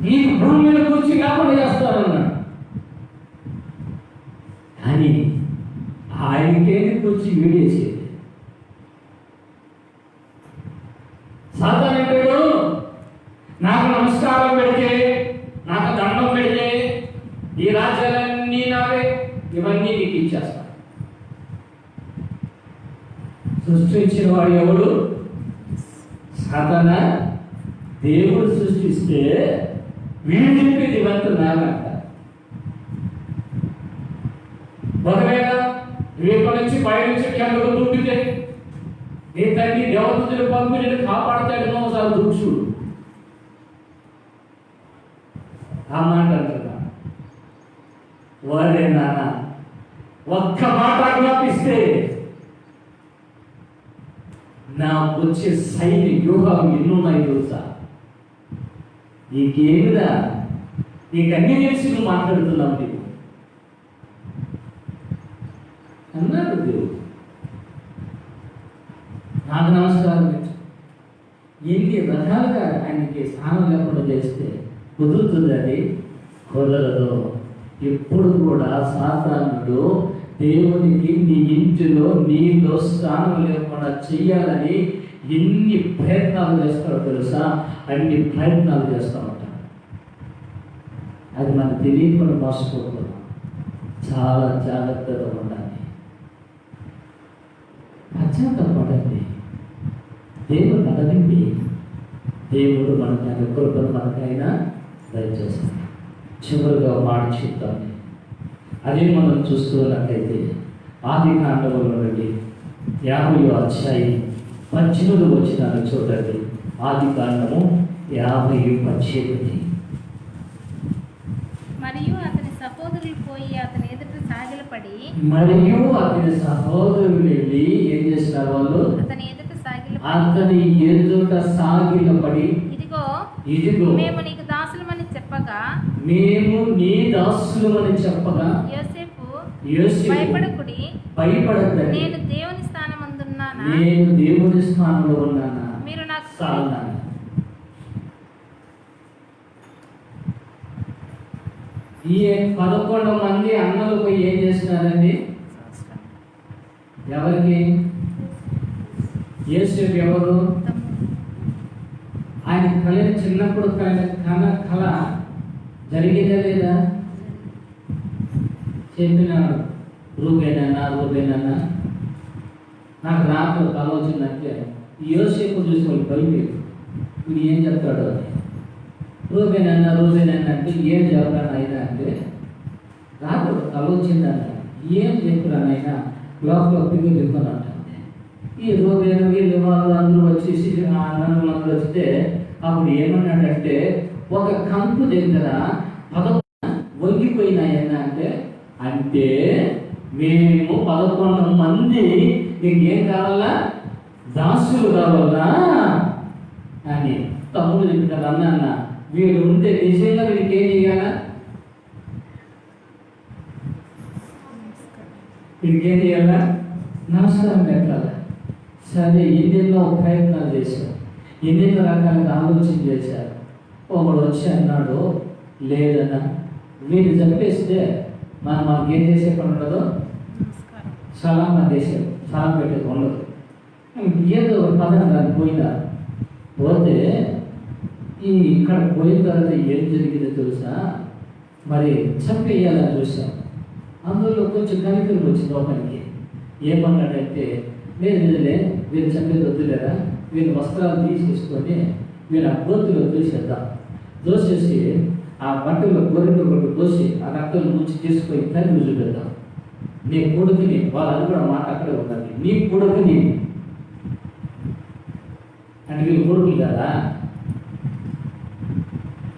నీకు భూమి మీద కుర్చీ లేకుండా చేస్తానన్నాడు. కానీ ఆయనకేది కుర్చీ వీడేసేది. సాతాను అంటాడు, నాకు నమస్కారం పెడితే, నాకు దండం పెడితే ఈ రాజ్యాలన్నీ నావే, ఇవన్నీ నీకు ఇచ్చేస్తా. సృష్టించిన వాడు ఎవడు? సాతానా? దేవుడు సృష్టిస్తే వీడు చెప్పేది ఇవంతా నాకంట. ఒకవేళ రేపు నుంచి పై నుంచి కిందకు దూకితే నీ తండ్రి దేవతలు పంపి నేను కాపాడతాడేమో ఒకసారి దూక్షుడు ఆ మాట అంటున్నా. వాడే నాన్న ఒక్క మాట జ్ఞాపిస్తే నా వచ్చే సైన్య వ్యూహాలు ఎన్నున్నాయి తెలుసా? నీకేమిరా, నీకు అన్ని తెలిసి నువ్వు మాట్లాడుతున్నావు నీకు అన్నాడు దేవుడు. నాకు నమస్కారం ఎన్ని రకాలుగా ఆయనకి స్థానం లేకుండా చేస్తే కుదురుతుంది. అది కుదరదు. ఎప్పుడు కూడా సాతానుడు దేవునికి నీ ఇంటిలో నీలో స్థానం లేకుండా చెయ్యాలని ఎన్ని ప్రయత్నాలు చేస్తాడో తెలుసా? అన్ని ప్రయత్నాలు చేస్తూ ఉంటాడు. అది మనకు తెలియకుండా మోసపోతున్నాం. చాలా జాగ్రత్తగా ఉండాలి. పశ్చాత్తపడండి, దేవుడు అడగండి, దేవుడు మనకి అనుకూలపడి మనకైనా దయచేస్తాడు. చివరిగా మాట చెప్తాను. అదే మనం చూస్తున్నట్టయితే ఆదికాండములో నుండి 50వ అధ్యాయం 18 వచనాలు చూడండి. ఆదికాండము 50:18. మరియు అతని సహోదరులు పోయి అతని ఎదుట సాగిలపడి మరియు అతని సహోదరులు వెళ్ళి ఏం చేస్తున్నారు? వాళ్ళు అతని ఎదుట అతని ఎదుట సాగిలపడి ఇదిగో మేము నీకు దాసులమని చెప్పగా మేము నీ దాసులమని చెప్పగా యోసేపు భయపడకండి, నేను దేవుని స్థానమందున్నానా, నేను దేవుని స్థానంలో ఉన్నానా, మీరు నాకు చాలనా. ఈ 11 మంది అన్నలు పోయి ఏం చేస్తున్నారండి? ఎవరికి? యోసేపు ఎవరు? ఆయన కళ చిన్నప్పుడు కళ జరిగిందా లేదా? చెప్పినాడు, రూపేనా నాకు రాత్రి కళ వచ్చిందంటే యోసేపు చూసి వాళ్ళు కలిపి వీడు ఏం చెప్తాడు అని. రూపేనా అంటే ఏం చెప్తాను అయినా అంటే రాత్రి కళ వచ్చిందన్న ఏం చెప్తున్నాను అయినా లోపల పిగ్గు చెప్తాను అంటే ఈ రూపేను వీళ్ళు వాళ్ళు అందరూ వచ్చేసి అందరూ వస్తే అప్పుడు ఏమన్నాడంటే ఒక కంపు దగ్గర వంగిపోయినాయన్నా అంటే మేము 11 మంది నీకు ఏం కావాలా? దాసులు కావాలా అని తమ్ముడు చెప్తాడు. అన్న వీళ్ళు ఉంటే నిజంగా వీళ్ళకి ఏం చేయాలా? వీళ్ళకి ఏం చేయాలా? నమస్కారం పెట్టాలి. సరే, ఎన్నెన్నో ప్రయత్నాలు చేశారు, ఎన్నెన్నో రకాలుగా ఆలోచన చేశారు. ఒకడు వచ్చి అన్నాడు, లేదన్నా వీళ్ళు చంపేస్తే మాకు ఏం చేసే పని ఉండదు, సలాం చేశారు, సలాం పెట్టేది ఉండదు. ఏదో పదం దాన్ని పోతే ఇక్కడ పోయిన తర్వాత ఏం జరిగిందో తెలుసా? మరి చంపేయాలని చూసాం. అందులో కొంచెం కనికరం వచ్చింది లోపలికి. ఏమన్నాడంటే లేదులే వీళ్ళు చంపేది వద్దులేరా, వీళ్ళ వస్త్రాలు తీసేసుకొని వీళ్ళ గోతులో దోసేసి ఆ బట్టలో గొర్రెలు కొట్టు దోసి ఆ రక్తం నుంచి తీసుకొని తల్లి రుజువు పెడతాం. నీ కొడుకుని వాళ్ళు అది కూడా మాట అక్కడే ఉండాలి, నీ కొడుకుని అంటే వీళ్ళు కొడుకులు కదా.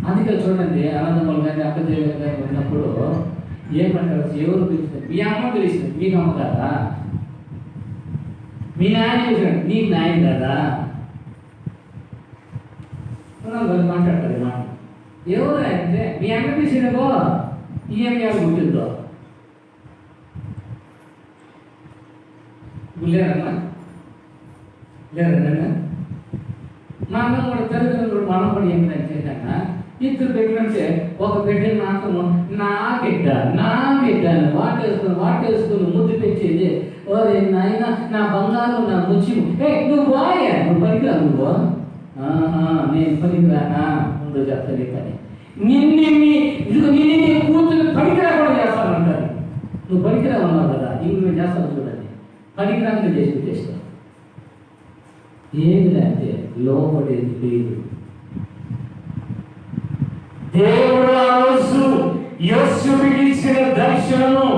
అందుకే చూడండి, అనంతమ్మలు కానీ అక్కదేవి కానీ ఉన్నప్పుడు ఏమంటారు? ఎవరు పిలిచినారు? మీ అమ్మ పిలిచినారు, మీకు అమ్మ కదా. మీ నాయన పిలిచినాడు, నీకు నాయన కదా. మాట్లాడతారు మాట. ఎవరు అంటే మీ అమ్మ పిలిచినగో ఈ అమ్మ ఎవరు పుట్టిందో లేరన్నా మా అమ్మ కూడా తల్లిదండ్రులు మనం కూడా ఏమిటంటే కన్నా ఇద్దరు పెట్టినంటే ఒక బిడ్డ మాత్రం నా బిడ్డ వాటేసుకుని ముద్దు పెంచేది. ఓరే నాయన, నా బంగారు, నా ముచ్చి, నువ్వు వాయా, నువ్వు పనికిరా, నువ్వు నేను పనికిరానా? ముందు చెప్తాను పని. నిన్ను కూతురు పనికిరా కూడా చేస్తానంటారు. నువ్వు పనికిరా ఉన్నావు కదా, ఇంక మేము చేస్తాను చూడండి. పనికిరాంగా చేసి పెట్టేస్తావు. ఏమిటంటే లోపడేది లేదు. దేవుడు ఆ రోజు యోసేపుకి ఇచ్చిన దర్శనము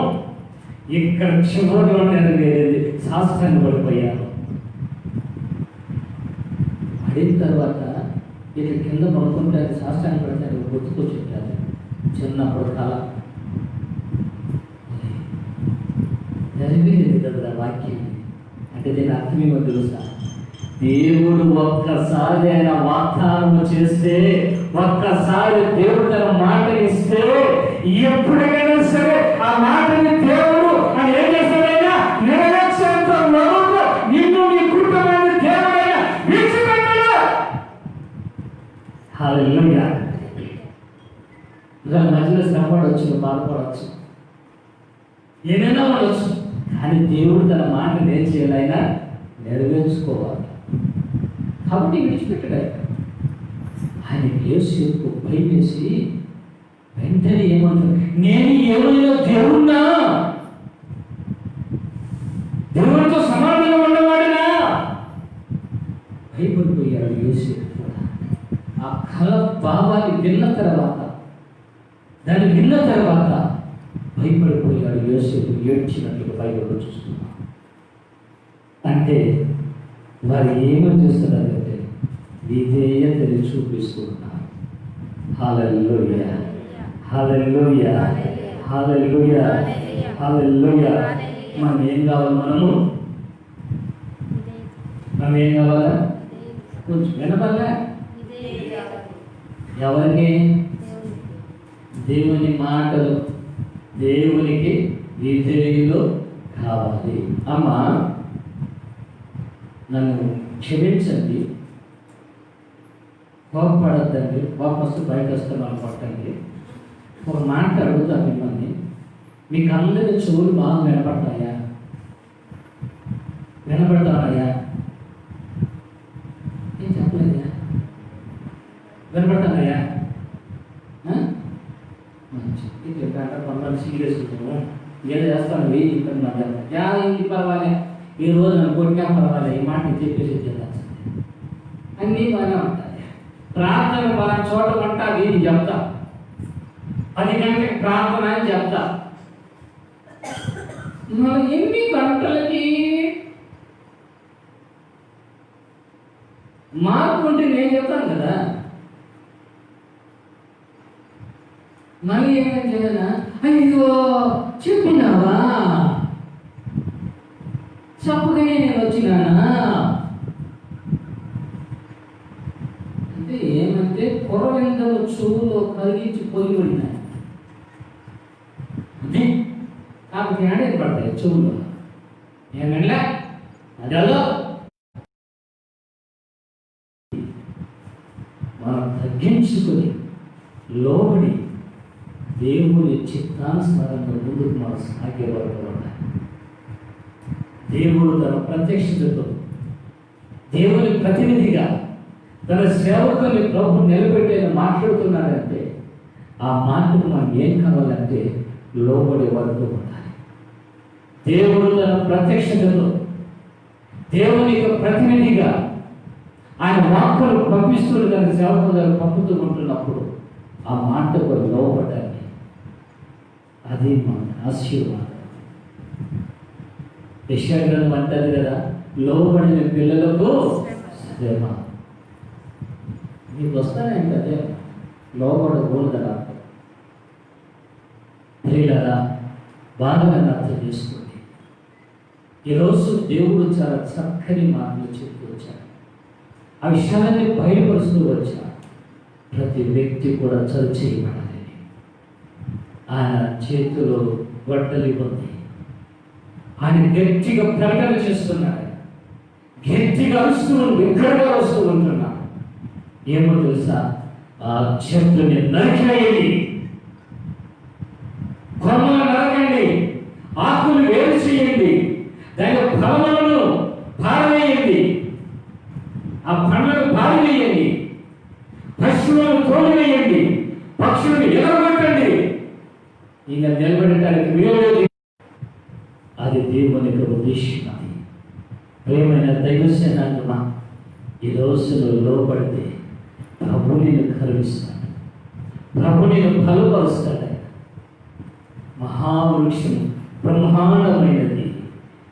ఇక్కడ చివరిలో నెరవేరేది. శాస్త్రాన్ని పడిపోయారు. పడిన తర్వాత ఇక కింద పడుకుంటే శాస్త్రాన్ని పడతారు, గుర్తుకొచ్చుంటారు చిన్నప్పుడు కళ నెరవేరేది కదా వాక్యం. అంటే దీని అర్థమేమో తెలుసా? దేవుడు ఒక్కసారి ఆయన వాగ్దానం చేస్తే, ఒక్కసారి దేవుడు తన మాట ఇస్తే, ఎప్పుడైనా సరే ఆ మాటని దేవుడు అని ఏం చేస్తాడైనా నిర్లక్ష్యంతో నిన్ను నీ కుటుంబాన్ని దేవుడైనా విడిచిపెట్టడు. హల్లెలూయా. దాని మధ్యలో శ్రమపడవచ్చు, బాధపడవచ్చు, ఏదైనా ఉండొచ్చు, కానీ దేవుడు తన మాటను ఏం చేయాలైనా నెరవేర్చుకోవాలి. కాబట్టి విడిచిపెట్టాడు. ఆయన యోసేపుకు భయం వేసి వెంటనే ఏమంటారు, నేను ఏమైనా దేవుణ్ణా? దేవుడితో సమానంగా ఉన్నవాడినా? భయపడిపోయాడు యోసేపు కూడా. ఆ కళ భావాన్ని విన్న తర్వాత, దాన్ని విన్న తర్వాత భయపడిపోయాడు యోసేపు. ఏడ్చినట్లుగా బైబిల్లో చూస్తున్నాం. అంటే వారు ఏమని చూస్తున్నారంటే విధేయతని చూపిస్తూ ఉన్నారు. హల్లెలూయా, హల్లెలూయా, హల్లెలూయా, హల్లెలూయా. మనం ఏం కావాలి? మనం ఏం కావాలా? కొంచెం వినపడలే. ఎవరికి? దేవుని మాటలు, దేవునికి విధేయులు కావాలి. అమ్మా నన్ను క్షమించండి, కోపపడద్దండి, కోపం వస్తే బయట వస్తున్నాను పట్టండి. ఒక మాట అడుగుతాను మిమ్మల్ని, మీకు అందరి చెవులు బాగా వినపడతాయా? వినపడతానయ్యా? ఏం చెప్పలేదా? వినపడతానయ్యా? మంచి చెప్పాక కొంతమంది సీరియస్ ఉంటాము, ఏదో చేస్తాను వెయ్యి చెప్పండి నాకు ఇంటి పర్వాలే, ఈ రోజు నన్ను కొట్టినా పర్వాలే, ఈ మాట నేను చెప్పేసి వచ్చేదాల్సింది అన్నీ బాగానే ఉంటాయి. ప్రార్థన పలానా చోట ఉంటుంది నేను చెప్తా, 10 గంటలకి ప్రార్థన అని చెప్తా. మనం ఎన్ని గంటలకి మార్పు ఉంటే నేను చెప్తాను కదా. మళ్ళీ ఏమైనా చేయాలా? అయ్యో చెప్పినావా, చెప్పగానే నేను వచ్చినానా అంటే ఏమంటే కొరవిందలు చెవులో కరిగించి పోయిపడినాయి. అంటే కాబట్టి ఆడే పడతాయి చెవులో. ఏమన్నా అదేదో మనం తగ్గించుకొని లోబడి దేవుని చిత్తానుసారంగా ముందుకు మనం సాగేవాడు. దేవుడు తన ప్రత్యక్షతతో దేవుని ప్రతినిధిగా తన సేవకుని ప్రభు నిలబెట్టేలా మాట్లాడుతున్నాడంటే ఆ మాటకు మనం ఏం కావాలంటే లోబడి వరకు ఉండాలి. దేవుడు తన ప్రత్యక్షతతో దేవుని యొక్క ప్రతినిధిగా ఆయన వాక్కులు పంపిస్తూ తన సేవకులు పంపుతూ ఉంటున్నప్పుడు ఆ మాటకు లోబడాలి. అది మన ఆశీర్వాదం. యెషయా అంటారు కదా, లోబడిన పిల్లలకు శ్రమ. మీకు వస్తానంటే అదే లోబడకూడదని అర్థం. ప్రియులారా, బాగా అర్థం చేసుకోండి. ఈరోజు దేవుడు చాలా చక్కని మాటలు చెప్తూ వచ్చాడు. ఆ విషయాలన్నీ బయలుపరుస్తూ వచ్చాడు. ప్రతి వ్యక్తి కూడా చదువు చేయబడాలి. ఆయన చేతిలో గొడ్డలి ఉంది. ఆయన గట్టిగా ప్రకటన చేస్తున్నాడు, గట్టిగా అరుస్తూ ఎక్కడగా వస్తూ ఉంటున్నాడు. ఏమో తెలుసా? ఆ చెట్టుని నరికేయండి, కొమ్మలు నరకండి, ఆకులు వేరు చేయండి, దాని ఫలములను పారవేయండి, ఆ పండ్లను పారవేయండి, పశువులను తోలివేయండి, పక్షులను ఎగరగొట్టండి. ఇక నిలబడటానికి వీలు. అది దేవుని యొక్క ఉద్దేశం. అది ప్రేమైన దైవసేనాంగమా, ఈ రోజులో లోపడితే ప్రభు నేను కరుణిస్తాడు, ప్రభు నేను బలపరుస్తాడు. మహావృక్షం బ్రహ్మాండమైనది.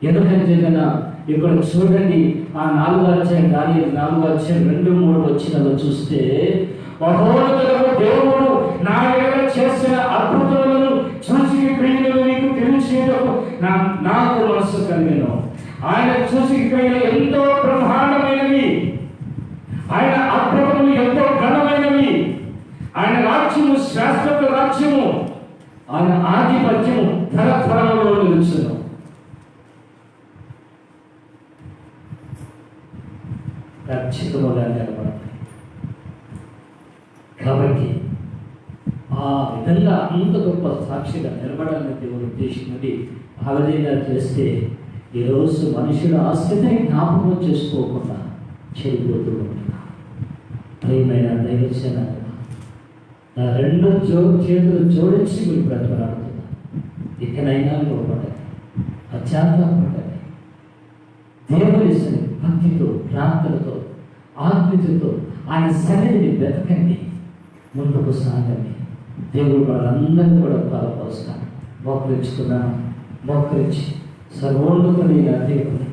ఎందుకంటే కదా ఇక్కడ చూడండి, ఆ 4వ అధ్యాయం దానియేలు 4వ అధ్యాయం 2-3 వచ్చినలో చూస్తే, మహోన్నతుడైన దేవుడు నా ఎడల చేసిన అద్భుతములను చూసి క్రియలను నీకు తెలియచేయటకు నాకు మనస్సు కలిగెను. ఆయన చూసి క్రియలు ఎంతో బ్రహ్మాండమైనవి, ఆయన అద్భుతములు ఎంతో ఘనమైనవి. ఆయన రాజ్యము శాశ్వత రాజ్యము, ఆయన ఆధిపత్యము తరతరాలలో నిలుచును. ఖచ్చితముగా నిలబడతాయి. కాబట్టి ఆ విధంగా అంత గొప్ప సాక్షిగా నిలబడాలని దేవుడు ఉద్దేశించి ఆ విధంగా చేస్తే ఈరోజు మనుషుడు ఆ స్థితిని జ్ఞాపకం చేసుకోకుండా చెడిపోతూ ఉంటున్నారు. ప్రియమైన దైవజన నా రెండు చేతులు జోడించి మీరు బ్రతకలాడుతున్నా. ఇకనైనా లోపడండి, పశ్చాత్తాపడండి. దేవుని భక్తితో, ప్రార్థనతో, ఆత్మీయతతో ఆయన సన్నిధిని వెతకండి, ముందుకు సాగండి. దేవుడు వాళ్ళందరినీ కూడా బలపరుస్తాను. మోకరించుకున్నాను. మోకరించి సర్వోన్నతుడైన దేవుని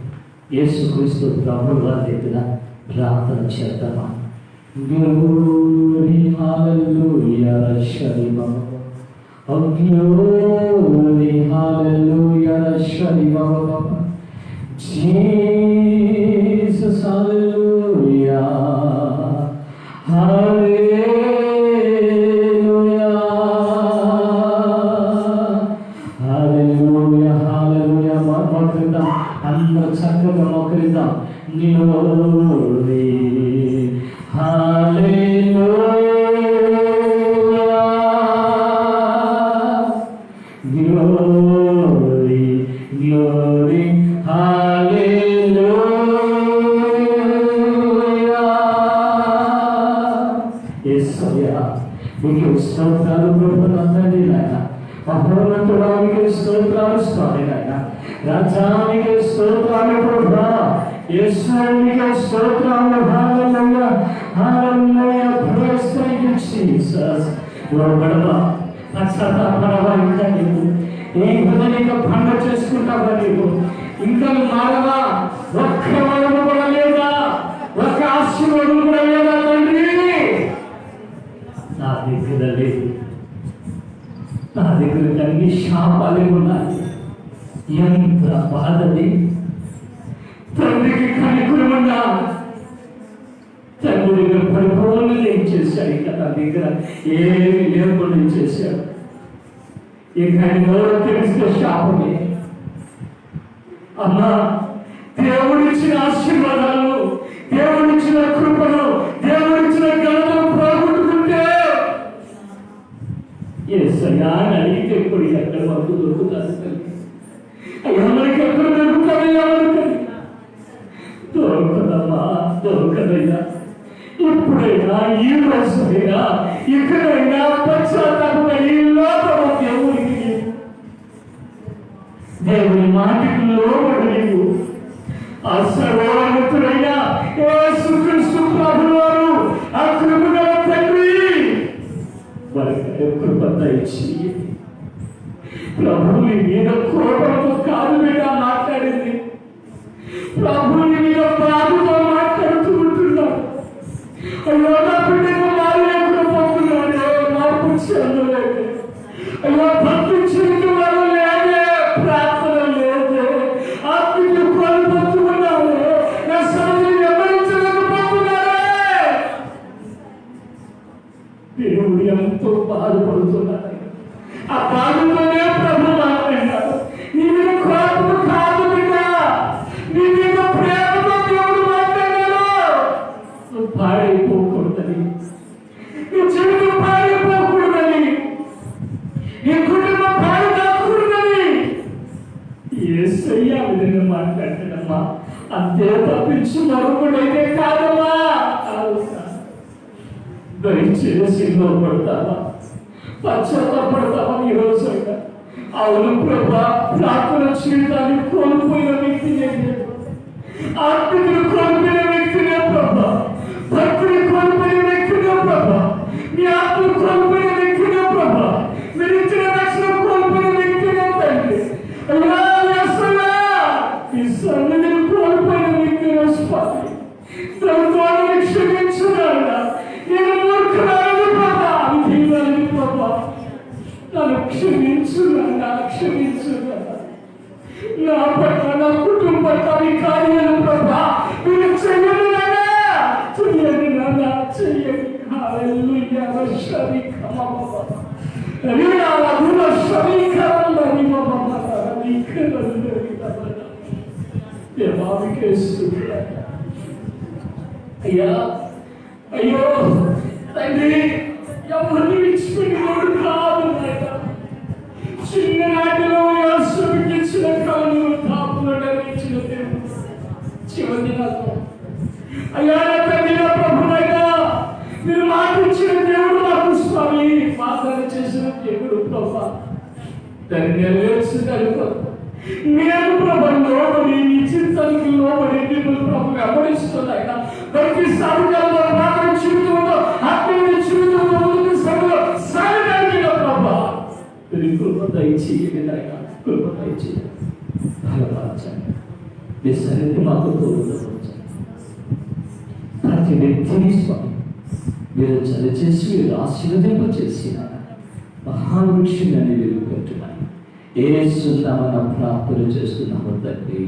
యేసుక్రీస్తు ప్రభువు వారి దగ్గర ప్రార్థన చేద్దామా? Glory, hallelujah, Shari Baba. Oh, glory, hallelujah, Shari Baba. Jesus, hallelujah, hallelujah, hallelujah, hallelujah. Mokrida, andar chakkaga mokrida. Glory. Hallelujah, glory, glory, hallelujah. Yesaya, మీకు స్తోత్రాలు ప్రభునందరి నాయన. మహోన్నతుడానికి స్తోత్రాలు స్వామి నాయన. రాజానికి స్తోత్రాలు ప్రభా. యేసునికి స్తోత్రాలు. హల్లెలూయా, హల్లెలూయా. Praise you Jesus. లోబడవా, పశ్చాత్తాపడవా. ఇంకా నీవు ఏ విధంగా పండుగ చేసుకుంటావా? నీవు ఇంకా మారవా? ఒక్క వరం కూడా లేదా? ఒక్క ఆశీర్వాదం కూడా లేదా? తండ్రి నా దగ్గర లేదు. నా దగ్గర అన్ని శాపాలే ఉన్నాయి. ఎంత బాధని. తండ్రికి కనికురమన్నా తండ్రి దగ్గర పరిపూర్ణంగా ఏం చేశాడు? ఇక నా దగ్గర ఏమి లేకుండా చేశాడు. ఇక ఆయన ఎవరో తెలిస్తే శాపమే. అమ్మా, దేవుడిచ్చిన ఆశీర్వాదాలు, దేవుడిచ్చిన కృపను, దేవుడిచ్చిన ఘనతను పోగొట్టుకుంటే యేసయ్యా అని అడిగితే ఇప్పుడు ఎక్కడ మాకు దొరుకుతారు? ఎవరికి ఎక్కడ దొరుకుతారు? ఎవరికి దొరకదమ్మా, దొరకదయ్యా. ఇప్పుడైనా ఈ రోజైనా ఇక్కడైనా పశ్చాత్తాపం ఈ లోపల దేవుడికి దేవుని మాటకి లోబడి నీవు ఆ సర్వోన్నతుడైన యేసుక్రీస్తు ప్రభువారు ఆ కృపగల తండ్రి వారికి కృప దయచి ప్రభుని మీద కోపంతో కాదు బిడ్డ మాట్లాడింది. ప్రభుని మీద బాధతో మాట్లాడుతూ ఉంటున్నాడు. అయ్యో నా బిడ్డకు మారు లేకుండా పోతున్నాడు. మార్పు చెందలేదు. అయ్యో భక్తి చెందు వారు లేదే, ప్రార్థన లేదే, ఆత్మీయ కోల్పోతున్నాడు. నా సమయం ఎవరించలేకపోతున్నాడే. దేవుడు ఎంతో బాధపడుతున్నాడు. ఆ బాధతోనే ప్రభు మాట్లాడాడు. నీ మీద కోపం కాదు బిడ్డ, నీ మీద ప్రేమతో దేవుడు మాట్లాడాడు. నువ్వు పాడైపోకూడదని, నీ జీవితం పాడైపోకూడదని, నీ కుటుంబం పాడు కాకూడదని యేసయ్య ఆ విధంగా మాట్లాడాడమ్మా. అంతే తప్పించి మరొకడైతే కాదమ్మా. దయచేసి లోపడతావా, పశ్చాత్తాపడతావా? ఈ రోజు అవును ప్రభా, ప్రార్థన జీవితాన్ని కోల్పోయిన వ్యక్తినే, ఆత్మీయులు కోల్పోయిన వ్యక్తినే ప్రభా, భక్తులు కోల్పోయిన వ్యక్తినే ప్రభా, మీ ఆత్మ కోల్పోయిన వ్యక్తినే ప్రభా, మీరు ఇచ్చిన రక్షణ కోల్పోయిన వ్యక్తినే తండ్రి. అయ్యా యేసయ్యా, ఈ సన్నిధిని కోల్పోయిన వ్యక్తినే స్వామి. ప్రభుత్వాన్ని క్షమించున్నాడా? నేను మూర్ఖురాలని ప్రభా, విధీనాలని ప్రభా, నన్ను క్షమించున్నాడా? క్షమించున్నాడా? నా పట్ల, నా కుటుంబ పట్ల ఈ కార్యాలు ప్రభా మీరు చెయ్యండి నాన్నా, చెయ్యండి నాన్నా, చెయ్యండి. హల్లెలూయా. శరీకమమ్మ రీనాల గుణ శరీకమని మమ్మ రీకరందరి దబన దేవానికి స్తుతియా. అయ్యా, అయ్యో తండ్రి, ఎవరిని విడిచిపెట్టినోడు కాదు నాయన. చిన్ననాటిలో యేసుకి ఇచ్చిన కళను దాపునడనిచ్చిన దేవుడు చివరి నాకు అయ్యా తండ్రి, ప్రభునైనా మీరు మాటిచ్చిన దేవుడు మాకు స్వామి. దాన్ని నెరవేర్చుతారు ప్రభు. నేను ప్రభు లోబడి నీ చింతనకి లోబడి నిన్ను ప్రభు వెంబడిస్తున్నాయి. ప్రతి సమయంలో ప్రార్థన జీవితంలో ఆత్మీయ జీవితంలో ముందుకు సాగడానికి ప్రభు కృప దయచేయండి నాయన, కృప దయచేయండి. బలపరచండి. మీ సన్నిధి మాకు తోడుగా ప్రతి వ్యక్తిని స్వామి మీరు చదిచేసి మీరు ఆశీర్వదింపచేసిన మహావృక్షాన్ని మీరు పెట్టున్నాయి. ఏ సున్నామన్న ప్రార్థన చేస్తున్నాము తండ్రి.